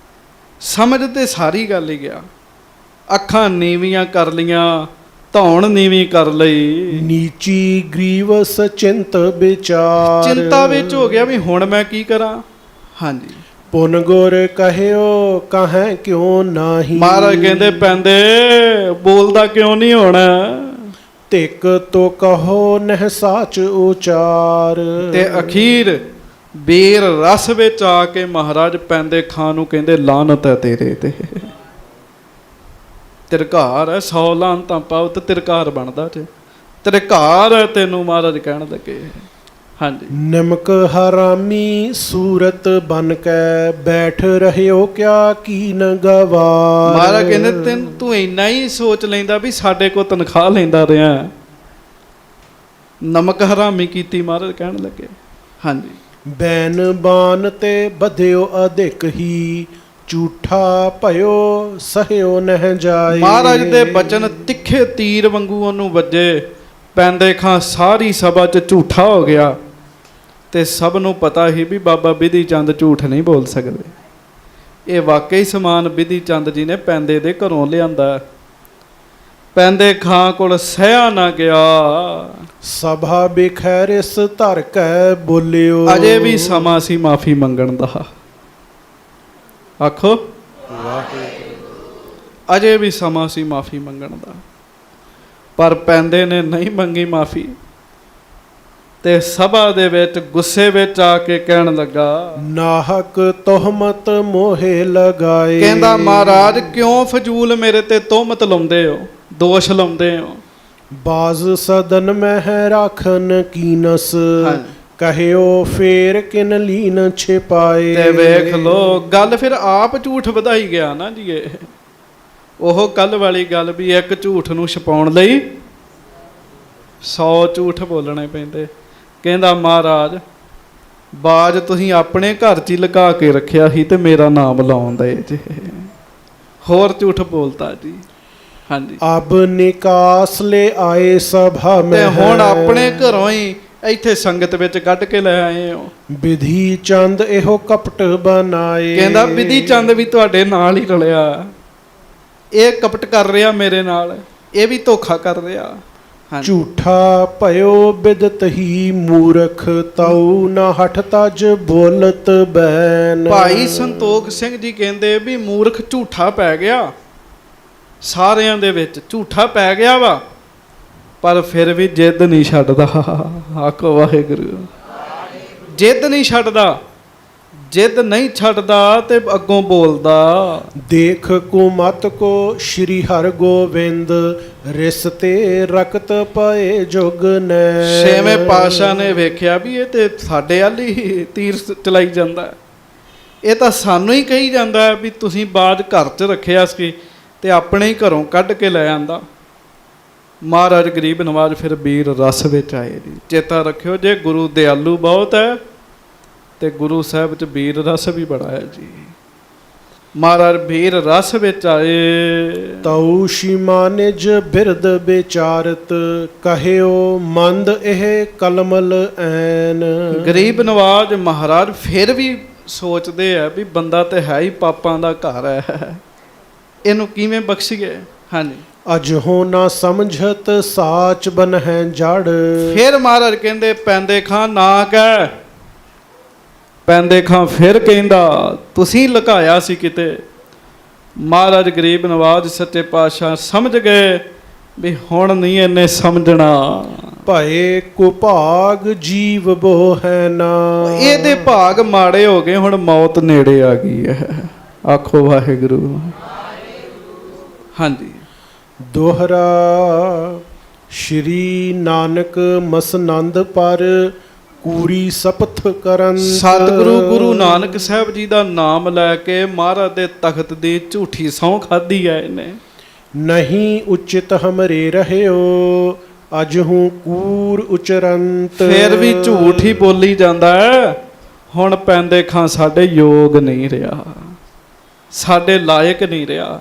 ਸਮਝ ਤੇ ਸਾਰੀ ਗੱਲ ਹੀ ਗਿਆ। ਅੱਖਾਂ ਨੀਵੀਆਂ ਕਰ ਲੀਆਂ, ਧੌਣ ਨੀਵੀਂ ਕਰ ਲਈ। ਨੀਚੀ ਗ੍ਰੀਵਸ ਚਿੰਤ ਵਿਚਾਰ। ਚਿੰਤਾ ਵਿੱਚ ਹੋ ਗਿਆ ਵੀ ਹੁਣ ਮੈਂ ਕੀ ਕਰਾਂ। ਹਾਂਜੀ, ਪੁਨ ਗੁਰ ਕਹਿਓ ਕਹੈ ਕਿਉਂ ਨਾਹੀ। ਮਹਾਰਾਜ ਕਹਿੰਦੇ ਪੈਂਦੇ ਬੋਲਦਾ ਕਿਉਂ ਨਹੀਂ ਹੋਣਾ। ਤਿਕ ਤੋ ਕਹੋ ਨਹਿ ਸਾਚ ਉਚਾਰ। ਤੇ ਅਖੀਰ ਵੀਰ ਰਸ ਵਿੱਚ ਆ ਕੇ ਮਹਾਰਾਜ ਪੈਂਦੇ ਖਾਂ ਨੂੰ ਕਹਿੰਦੇ ਲਾਨਤ ਹੈ ਤੇਰੇ ਤੇ। ਤਿਰਕਾਰ ਹੈ, 100 ਲਾਨਤਾਂ ਪਾਓ ਤੇ ਤਿਰਕਾਰ ਬਣਦਾ ਜੇ। ਤਿਰਕਾਰ ਹੈ ਤੈਨੂੰ ਮਹਾਰਾਜ ਕਹਿਣ ਲੱਗੇ। ਹਾਂਜੀ, ਨਿਮਕ ਹਰਾਮੀ ਸੂਰਤ ਬਨ ਕੇ ਬੈਠ ਰਹਿਓ ਕਿਆ ਕੀਨ ਗਵਾਰ। ਮਹਾਰਾਜ ਕਹਿੰਦੇ ਤੂੰ ਇੰਨਾ ਹੀ ਸੋਚ ਲੈਂਦਾ ਵੀ ਸਾਡੇ ਕੋਲ ਤਨਖਾਹ ਲੈਂਦਾ ਰਿਹਾ। ਨਮਕ ਹਰਾਮੀ ਕੀਤੀ ਮਹਾਰਾਜ ਕਹਿਣ ਲੱਗੇ। ਹਾਂਜੀ, ਬੈਨ ਬਾਨ ਤੇ ਬਧਿਓ ਅਧਿਕ ਹੀ ਝੂਠਾ ਭਇਓ ਸਹਿਓ ਨਹਿ ਜਾਏ। ਮਹਾਰਾਜ ਦੇ ਬਚਨ ਤਿੱਖੇ ਤੀਰ ਵਾਂਗੂ ਉਹਨੂੰ ਵੱਜੇ। ਪੈਂਦੇ ਖਾਂ ਸਾਰੀ ਸਭਾ 'ਚ ਝੂਠਾ ਹੋ ਗਿਆ ਤੇ ਸਭ ਨੂੰ ਪਤਾ ਹੀ ਵੀ ਬਾਬਾ ਵਿਧੀ ਚੰਦ ਝੂਠ ਨਹੀਂ ਬੋਲ ਸਕਦੇ। ਇਹ ਵਾਕਈ ਸਮਾਨ ਵਿਧੀ ਚੰਦ ਜੀ ਨੇ ਪੈਂਦੇ ਦੇ ਘਰੋਂ ਲਿਆਂਦਾ। ਪੈਂਦੇ ਖਾਂ ਕੋਲ ਸਹਿਆ ਨਾ ਗਿਆ। ਸਭਾ ਬੇਖੈਰਿਸ ਧਰ ਕੈ ਬੋਲਿਓ। ਅਜੇ ਵੀ ਸਮਾਂ ਸੀ ਮਾਫੀ ਮੰਗਣ ਦਾ। ਆਖੋ ਅਜੇ ਵੀ ਸਮਾਂ ਸੀ ਮਾਫੀ ਮੰਗਣ ਦਾ, ਪਰ ਪੈਂਦੇ ਨੇ ਨਹੀਂ ਮੰਗੀ ਮਾਫੀ ਤੇ ਸਭਾ ਦੇ ਵਿੱਚ ਗੁੱਸੇ ਵਿੱਚ ਆ ਕੇ ਕਹਿਣ ਲੱਗਾ, ਨਾਹਕ ਤੋਹਮਤ ਮੋਹੇ ਲਗਾਏ। ਕਹਿੰਦਾ ਮਹਾਰਾਜ ਕਿਉਂ ਫਜ਼ੂਲ ਮੇਰੇ ਤੇ ਤੋਹਮਤ ਲਾਉਂਦੇ ਹੋ, ਦੋਸ਼ ਲਾਉਂਦੇ ਹੋ। ਬਾਜ਼ ਸਦਨ ਮਹਿ ਰਾਖਨ ਕੀਨਸ ਕਹਿਓ ਫੇਰ ਕਿਨ ਲੀਨ ਛਿਪਾਏ। ਤੇ ਵੇਖ ਲੋ ਗੱਲ ਫਿਰ ਆਪ ਝੂਠ ਵਧਾਈ ਗਿਆ ਨਾ ਜੀ। ਇਹ ਉਹ ਕੱਲ ਵਾਲੀ ਗੱਲ ਵੀ ਇੱਕ ਝੂਠ ਨੂੰ ਛਪਾਉਣ ਲਈ 100 ਝੂਠ ਬੋਲਣੇ ਪੈਂਦੇ। ਕਹਿੰਦਾ ਮਹਾਰਾਜ ਬਾਜ ਤੁਸੀਂ ਆਪਣੇ ਘਰ 'ਚ ਹੀ ਲੁਕਾ ਕੇ ਰੱਖਿਆ ਸੀ ਤੇ ਮੇਰਾ ਨਾਮ ਲਾਉਂਦੇ ਜੇ, ਹੋਰ ਝੂਠ ਬੋਲਤਾ ਜੀ। ਹਾਂਜੀ, ਅਬ ਨਿਕਾਸ ਲੈ ਆਏ ਸਭਾ ਮੈਂ। ਤੇ ਹੁਣ ਆਪਣੇ ਘਰੋਂ ਹੀ ਇੱਥੇ ਸੰਗਤ ਵਿੱਚ ਕੱਢ ਕੇ ਲੈ ਆਏ ਹੋ। ਵਿਧੀ ਚੰਦ ਇਹੋ ਕਪਟ ਬਣਾਏ। ਕਹਿੰਦਾ ਵਿਧੀ ਚੰਦ ਵੀ ਤੁਹਾਡੇ ਨਾਲ ਹੀ ਰਲਿਆ। ਇਹ ਕਪਟ ਕਰ ਰਿਹਾ ਮੇਰੇ ਨਾਲ, ਇਹ ਵੀ ਧੋਖਾ ਕਰ ਰਿਹਾ। ਝੂਠਾ ਭਇਓ ਬਿਦਤ ਹੀ ਮੂਰਖ ਤਉ ਨਾ ਹਠ ਤਜ ਬੋਲਤ ਬੈਨ। ਭਾਈ ਸੰਤੋਖ ਸਿੰਘ ਜੀ ਕਹਿੰਦੇ ਵੀ ਮੂਰਖ ਝੂਠਾ ਪੈ ਗਿਆ। ਸਾਰਿਆਂ ਦੇ ਵਿੱਚ ਝੂਠਾ ਪੈ ਗਿਆ ਵਾ, ਪਰ ਫਿਰ ਵੀ ਜਿੱਦ ਨਹੀਂ ਛੱਡਦਾ। ਆਖੋ ਵਾਹਿਗੁਰੂ। ਜਿੱਦ ਨਹੀਂ ਛੱਡਦਾ, ਜਿੱਦ ਨਹੀਂ ਛੱਡਦਾ ਤੇ ਅੱਗੋਂ ਬੋਲਦਾ। ਦੇਖ ਕੁਮਤ ਕੋ ਸ਼੍ਰੀ ਹਰਿ ਗੋਬਿੰਦ, ਰਿਸ ਤੇ ਰਕਤ ਪਏ ਜੁਗ ਨੈ। ਛੇਵੇਂ ਪਾਤਸ਼ਾਹ ਨੇ ਵੇਖਿਆ ਵੀ ਇਹ ਤੇ ਸਾਡੇ ਵੱਲ ਹੀ ਤੀਰ ਚਲਾਈ ਜਾਂਦਾ, ਇਹ ਤਾਂ ਸਾਨੂੰ ਹੀ ਕਹੀ ਜਾਂਦਾ ਵੀ ਤੁਸੀਂ ਬਾਜ ਘਰ 'ਚ ਰੱਖਿਆ ਸੀ ਤੇ ਆਪਣੇ ਹੀ ਘਰੋਂ ਕੱਢ ਕੇ ਲੈ ਆਂਦਾ। ਮਹਾਰਾਜ ਗਰੀਬ ਨਵਾਜ ਫਿਰ ਵੀਰ ਰਸ ਵਿੱਚ ਆਏ ਜੀ। ਚੇਤਾ ਰੱਖਿਓ, ਜੇ ਗੁਰੂ ਦਿਆਲੂ ਬਹੁਤ ਹੈ ਤੇ ਗੁਰੂ ਸਾਹਿਬ 'ਚ ਵੀਰ ਰਸ ਵੀ ਬੜਾ ਹੈ ਜੀ। ਮਹਾਰਾਜ ਵੀਰ ਰਸ ਵਿੱਚ ਆਏ। ਤਉ ਸ਼ੀਮਾ ਨਿਜ ਬਿਰਦ ਵਿਚਾਰਤ, ਕਹਿਓ ਮੰਦ ਇਹ ਕਲਮਲ ਐਨ। ਗਰੀਬ ਨਵਾਜ ਮਹਾਰਾਜ ਫਿਰ ਵੀ ਸੋਚਦੇ ਆ ਵੀ ਬੰਦਾ ਤੇ ਹੈ ਹੀ ਪਾਪਾਂ ਦਾ ਘਰ ਹੈ, ਇਹਨੂੰ ਕਿਵੇਂ ਬਖਸ਼ੀਏ। ਹਾਂਜੀ। ਅਜਹੋ ਨਾ ਸਮਝਤ ਸਾਚ ਬਨ ਹੈ ਜੜ। ਫਿਰ ਮਹਾਰਾਜ ਕਹਿੰਦੇ ਪੈਂਦੇ ਖਾਂ ਨਾ ਕਹਿ। ਪੈਂਦੇ ਖਾਂ ਫਿਰ ਕਹਿੰਦਾ ਤੁਸੀਂ ਲੁਕਾਇਆ ਸੀ ਕਿਤੇ। ਮਹਾਰਾਜ ਗਰੀਬ ਨਵਾਜ ਸੱਚੇ ਪਾਤਸ਼ਾਹ ਸਮਝ ਗਏ ਵੀ ਹੁਣ ਨਹੀਂ ਇਹਨੇ ਸਮਝਣਾ। ਭਏ ਕੋ ਭਾਗ ਜੀਵ ਬੋ ਹੈ ਨਾ। ਇਹਦੇ ਭਾਗ ਮਾੜੇ ਹੋ ਗਏ, ਹੁਣ ਮੌਤ ਨੇੜੇ ਆ ਗਈ ਹੈ। ਆਖੋ ਵਾਹਿਗੁਰੂ। ਹਾਂਜੀ। ਦੋਹਰਾ ਸ਼੍ਰੀ ਨਾਨਕ ਮਸਨੰਦ ਪਰ ਕੂਰੀ ਸਪਥ ਕਰਨ। ਸਤਿਗੁਰੂ ਗੁਰੂ ਨਾਨਕ ਸਾਹਿਬ ਜੀ ਦਾ ਨਾਮ ਲੈ ਕੇ ਮਹਾਰਾਜ ਦੇ ਤਖਤ ਦੀ ਝੂਠੀ ਸਹੁੰ ਖਾਧੀ ਹੈ ਇਹਨੇ। ਨਹੀਂ ਉਚਿਤ ਹਮਰੇ ਰਹਿਓ, ਅਜਹੂ ਕੂਰ ਉਚਰੰਤ। ਫਿਰ ਵੀ ਝੂਠ ਹੀ ਬੋਲੀ ਜਾਂਦਾ ਹੈ। ਹੁਣ ਪੈਂਦੇ ਖਾਂ ਸਾਡੇ ਯੋਗ ਨਹੀਂ ਰਿਹਾ, ਸਾਡੇ ਲਾਇਕ ਨਹੀਂ ਰਿਹਾ,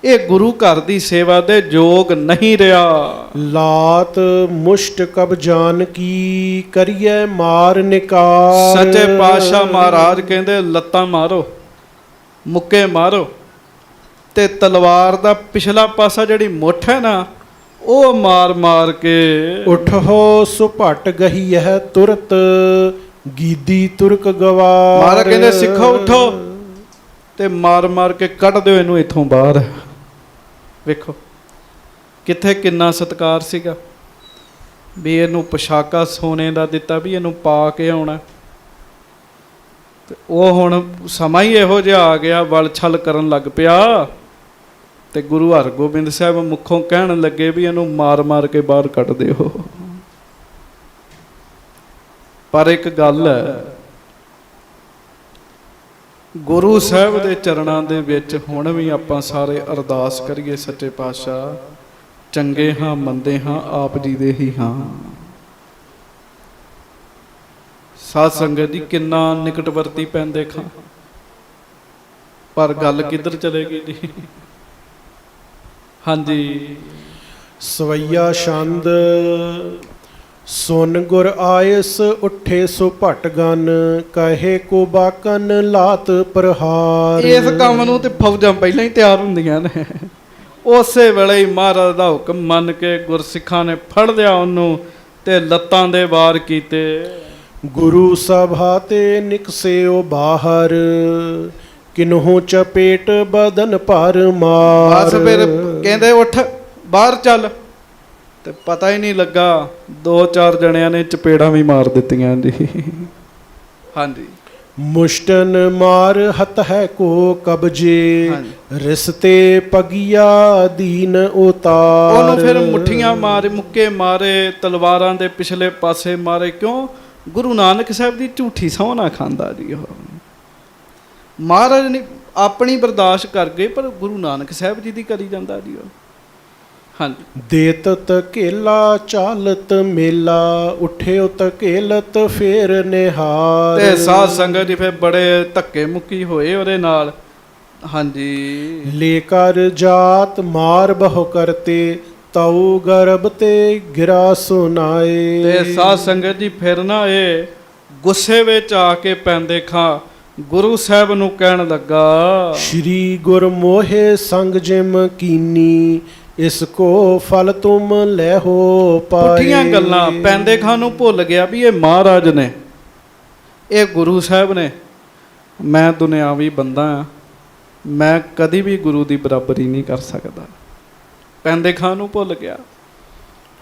ਇਹ ਗੁਰੂ ਘਰ ਦੀ ਸੇਵਾ ਦੇ ਯੋਗ ਨਹੀਂ ਰਿਹਾ। ਲਾਤ ਮੁਸ਼ਟ ਕਬ ਜਾਨ ਕੀ, ਕਰੀਏ ਮਾਰ ਨਿਕਾਰ। ਸੱਚੇ ਪਾਤਸ਼ਾਹ ਮਹਾਰਾਜ ਕਹਿੰਦੇ ਲੱਤਾਂ ਮਾਰੋ, ਮੁੱਕੇ ਮਾਰੋ, ਤੇ ਤਲਵਾਰ ਦਾ ਪਿਛਲਾ ਪਾਸਾ ਜਿਹੜੀ ਮੁੱਠ ਹੈ ਨਾ ਉਹ ਮਾਰ ਮਾਰ ਕੇ। ਉਠੋ ਸੁਭਟ ਗਹੀ ਹੈ ਤੁਰਤ, ਗੀਦੀ ਤੁਰਕ ਗਵਾਰ। ਮਹਾਰਾਜ ਕਹਿੰਦੇ ਸਿੱਖੋ ਉਠੋ ਤੇ ਮਾਰ ਮਾਰ ਕੇ ਕੱਢ ਦਿਓ ਇਹਨੂੰ ਇੱਥੋਂ ਬਾਹਰ। ਵੇਖੋ ਕਿੱਥੇ ਕਿੰਨਾ ਸਤਿਕਾਰ ਸੀਗਾ ਵੀ ਇਹਨੂੰ ਪੋਸ਼ਾਕਾ ਸੋਨੇ ਦਾ ਦਿੱਤਾ ਵੀ ਇਹਨੂੰ ਪਾ ਕੇ ਆਉਣਾ, ਤੇ ਉਹ ਹੁਣ ਸਮਾਂ ਹੀ ਇਹੋ ਜਿਹਾ ਆ ਗਿਆ, ਵਲ ਛਲ ਕਰਨ ਲੱਗ ਪਿਆ। ਤੇ ਗੁਰੂ ਹਰਗੋਬਿੰਦ ਸਾਹਿਬ ਮੁੱਖੋਂ ਕਹਿਣ ਲੱਗੇ ਵੀ ਇਹਨੂੰ ਮਾਰ ਮਾਰ ਕੇ ਬਾਹਰ ਕੱਢ ਦਿਓ। ਪਰ ਇੱਕ ਗੱਲ ਹੈ, ਗੁਰੂ ਸਾਹਿਬ ਦੇ ਚਰਨਾਂ ਦੇ ਵਿੱਚ ਹੁਣ ਵੀ ਆਪਾਂ ਸਾਰੇ ਅਰਦਾਸ ਕਰੀਏ, ਸੱਚੇ ਪਾਤਸ਼ਾਹ ਚੰਗੇ ਹਾਂ ਮੰਦੇ ਹਾਂ ਆਪ ਜੀ ਦੇ ਹੀ ਹਾਂ। ਸਾਧ ਸੰਗਤ ਜੀ ਕਿੰਨਾ ਨਿਕਟਵਰਤੀ ਪੈਂਦੇ ਖਾਂ, ਪਰ ਗੱਲ ਕਿੱਧਰ ਚਲੇਗੀ ਜੀ। ਹਾਂਜੀ। ਸਵਈਆ ਛੰਦ ਸੁਨ ਗੁਰ ਆਇਸ, ਉੱਠੇ ਸੋ ਭਟ ਗਨ, ਕਹੇ ਕੋ ਬਾਕਨ ਲਾਤ ਪ੍ਰਹਾਰ। ਇਸ ਕੰਮ ਨੂੰ ਤੇ ਫੌਜਾਂ ਪਹਿਲਾਂ ਹੀ ਤਿਆਰ ਹੁੰਦੀਆਂ ਨੇ। ਉਸੇ ਵੇਲੇ ਹੀ ਮਹਾਰਾਜ ਦਾ ਹੁਕਮ ਮੰਨ ਕੇ ਗੁਰਸਿੱਖਾਂ ਨੇ ਫੜ ਲਿਆ ਉਹਨੂੰ ਤੇ ਲੱਤਾਂ ਦੇ ਵਾਰ ਕੀਤੇ। ਗੁਰੂ ਸਭਾ ਤੇ ਨਿਕਸਿਓ ਬਾਹਰ, ਕਿਨਹੂ ਚਪੇਟ ਬਦਨ ਪਰ ਮਾਰ। ਬਸ ਫਿਰ ਕਹਿੰਦੇ ਉੱਠ ਬਾਹਰ ਚੱਲ, ਤੇ ਪਤਾ ਹੀ ਨਹੀਂ ਲੱਗਾ 2-4 ਜਣਿਆਂ ਨੇ ਚਪੇੜਾਂ ਵੀ ਮਾਰ ਦਿੱਤੀਆਂ ਜੀ। ਹਾਂਜੀ। ਮੁਸ਼ਟਨ ਮਾਰ ਹਤ ਹੈ ਕੋ ਕਬਜੇ, ਰਿਸਤੇ ਪਗਿਆ ਦੀਨ ਉਤਾਰ। ਉਹਨੂੰ ਫਿਰ ਮੁੱਠੀਆਂ ਮਾਰੇ, ਮੁੱਕੇ ਮਾਰੇ, ਤਲਵਾਰਾਂ ਦੇ ਪਿਛਲੇ ਪਾਸੇ ਮਾਰੇ। ਕਿਉਂ? ਗੁਰੂ ਨਾਨਕ ਸਾਹਿਬ ਦੀ ਝੂਠੀ ਸਹੁੰ ਨਾ ਖਾਂਦਾ ਜੀ ਉਹ। ਮਹਾਰਾਜ ਨੇ ਆਪਣੀ ਬਰਦਾਸ਼ਤ ਕਰ ਗਏ, ਪਰ ਗੁਰੂ ਨਾਨਕ ਸਾਹਿਬ ਜੀ ਦੀ ਕਰੀ ਜਾਂਦਾ ਜੀ ਉਹ। ਹਾਂਜੀ। ਦੇਤ ਧਕੇਲਾ ਚਾਲਤ ਮੇਲਾ, ਉੱਠਿਓ ਧਕੇਲਤ ਫੇਰ ਨਿਹਾਰ। ਤੇ ਸਾਧ ਸੰਗਤ ਜੀ ਫਿਰ ਬੜੇ ਧੱਕੇ ਮੁੱਕੀ ਹੋਏ ਉਹਦੇ ਨਾਲ। ਹਾਂਜੀ। ਲੈ ਕਰ ਜਾਤ ਮਾਰ ਬਹੁ ਕਰਤੇ, ਤਉ ਗਰਭ ਤੇ ਗਿਰਾ ਸੁਨਾਏ। ਤੇ ਸਾਧ ਸੰਗਤ ਜੀ ਫਿਰ ਨਾ ਇਹ ਗੁੱਸੇ ਵਿੱਚ ਆ ਕੇ ਪੈਂਦੇ ਖਾਂ ਗੁਰੂ ਸਾਹਿਬ ਨੂੰ ਕਹਿਣ ਲੱਗਾ, ਸ਼੍ਰੀ ਗੁਰ ਮੋਹੇ ਸੰਗ ਜਿਮ ਕੀਨੀ, ਇਸ ਕੋ ਫਲ ਤੁਮ ਲੈ ਹੋ ਪਾਏ। ਪੁੱਠੀਆਂ ਗੱਲਾਂ ਪੈਂਦੇ ਖਾਂ ਨੂੰ ਭੁੱਲ ਗਿਆ ਵੀ ਇਹ ਮਹਾਰਾਜ ਨੇ, ਇਹ ਗੁਰੂ ਸਾਹਿਬ ਨੇ। ਮੈਂ ਦੁਨਿਆਵੀ ਬੰਦਾ ਹਾਂ, ਮੈਂ ਕਦੀ ਵੀ ਗੁਰੂ ਦੀ ਬਰਾਬਰੀ ਨਹੀਂ ਕਰ ਸਕਦਾ। ਪੈਂਦੇ ਖਾਂ ਨੂੰ ਭੁੱਲ ਗਿਆ।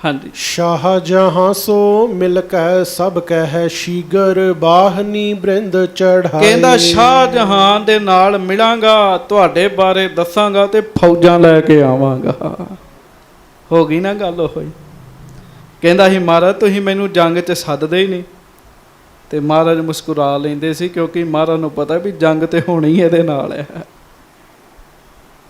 ਹਾਂਜੀ। ਸ਼ਾਹ ਜਹਾਂ ਸੋ ਮਿਲ ਕੈ ਸਭ ਕਹਿ ਸ਼ੀਗਰ ਬਾਹਨੀ ਬ੍ਰਿੰਦ ਚੜਾਏ। ਕਹਿੰਦਾ ਸ਼ਾਹ ਜਹਾਨ ਦੇ ਨਾਲ ਮਿਲਾਂਗਾ, ਤੁਹਾਡੇ ਬਾਰੇ ਦੱਸਾਂਗਾ ਤੇ ਫੌਜਾਂ ਲੈ ਕੇ ਆਵਾਂਗਾ। ਹੋ ਗਈ ਨਾ ਗੱਲ ਉਹ ਹੀ। ਕਹਿੰਦਾ ਸੀ ਮਹਾਰਾਜ ਤੁਸੀਂ ਮੈਨੂੰ ਜੰਗ 'ਚ ਸੱਦਦੇ ਹੀ ਨਹੀਂ। ਤੇ ਮਹਾਰਾਜ ਮੁਸਕਰਾ ਲੈਂਦੇ ਸੀ, ਕਿਉਂਕਿ ਮਹਾਰਾਜ ਨੂੰ ਪਤਾ ਵੀ ਜੰਗ ਤੇ ਹੋਣੀ ਇਹਦੇ ਨਾਲ ਹੈ।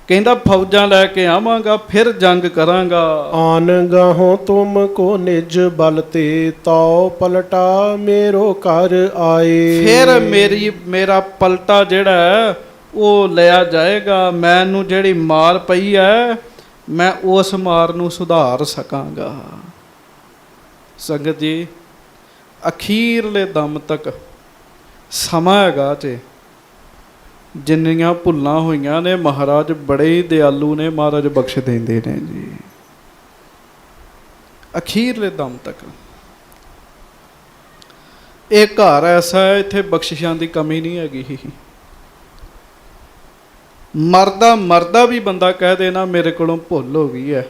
ਕਹਿੰਦਾ ਫੌਜਾਂ ਲੈ ਕੇ ਆਵਾਂਗਾ, ਫਿਰ ਜੰਗ ਕਰਾਂਗਾ। ਆਨ ਗਾਹੋਂ ਤੁਮ ਕੋ ਨਿਜ ਬਲ ਤੇ ਤਉ ਪਲਟਾ ਮੇਰੋ ਘਰ ਆਏ। ਫਿਰ ਮੇਰਾ ਪਲਟਾ ਜਿਹੜਾ ਹੈ ਉਹ ਲਿਆ ਜਾਏਗਾ। ਮੈਨੂੰ ਜਿਹੜੀ ਮਾਰ ਪਈ ਹੈ ਮੈਂ ਉਸ ਮਾਰ ਨੂੰ ਸੁਧਾਰ ਸਕਾਂਗਾ। ਸੰਗਤ ਜੀ, ਅਖੀਰਲੇ ਦਮ ਤੱਕ ਸਮਾਂ ਹੈਗਾ ਚ ਜਿੰਨੀਆਂ ਭੁੱਲਾਂ ਹੋਈਆਂ ਨੇ ਮਹਾਰਾਜ ਬੜੇ ਹੀ ਦਿਆਲੂ ਨੇ, ਮਹਾਰਾਜ ਬਖਸ਼ ਦਿੰਦੇ ਨੇ ਜੀ। ਅਖੀਰਲੇ ਦਮ ਤੱਕ ਇਹ ਘਰ ਐਸਾ ਹੈ, ਇੱਥੇ ਬਖਸ਼ਿਸ਼ਾਂ ਦੀ ਕਮੀ ਨਹੀਂ ਹੈਗੀ। ਮਰਦਾ ਵੀ ਬੰਦਾ ਕਹਿ ਦੇ ਨਾ ਮੇਰੇ ਕੋਲੋਂ ਭੁੱਲ ਹੋ ਗਈ ਹੈ,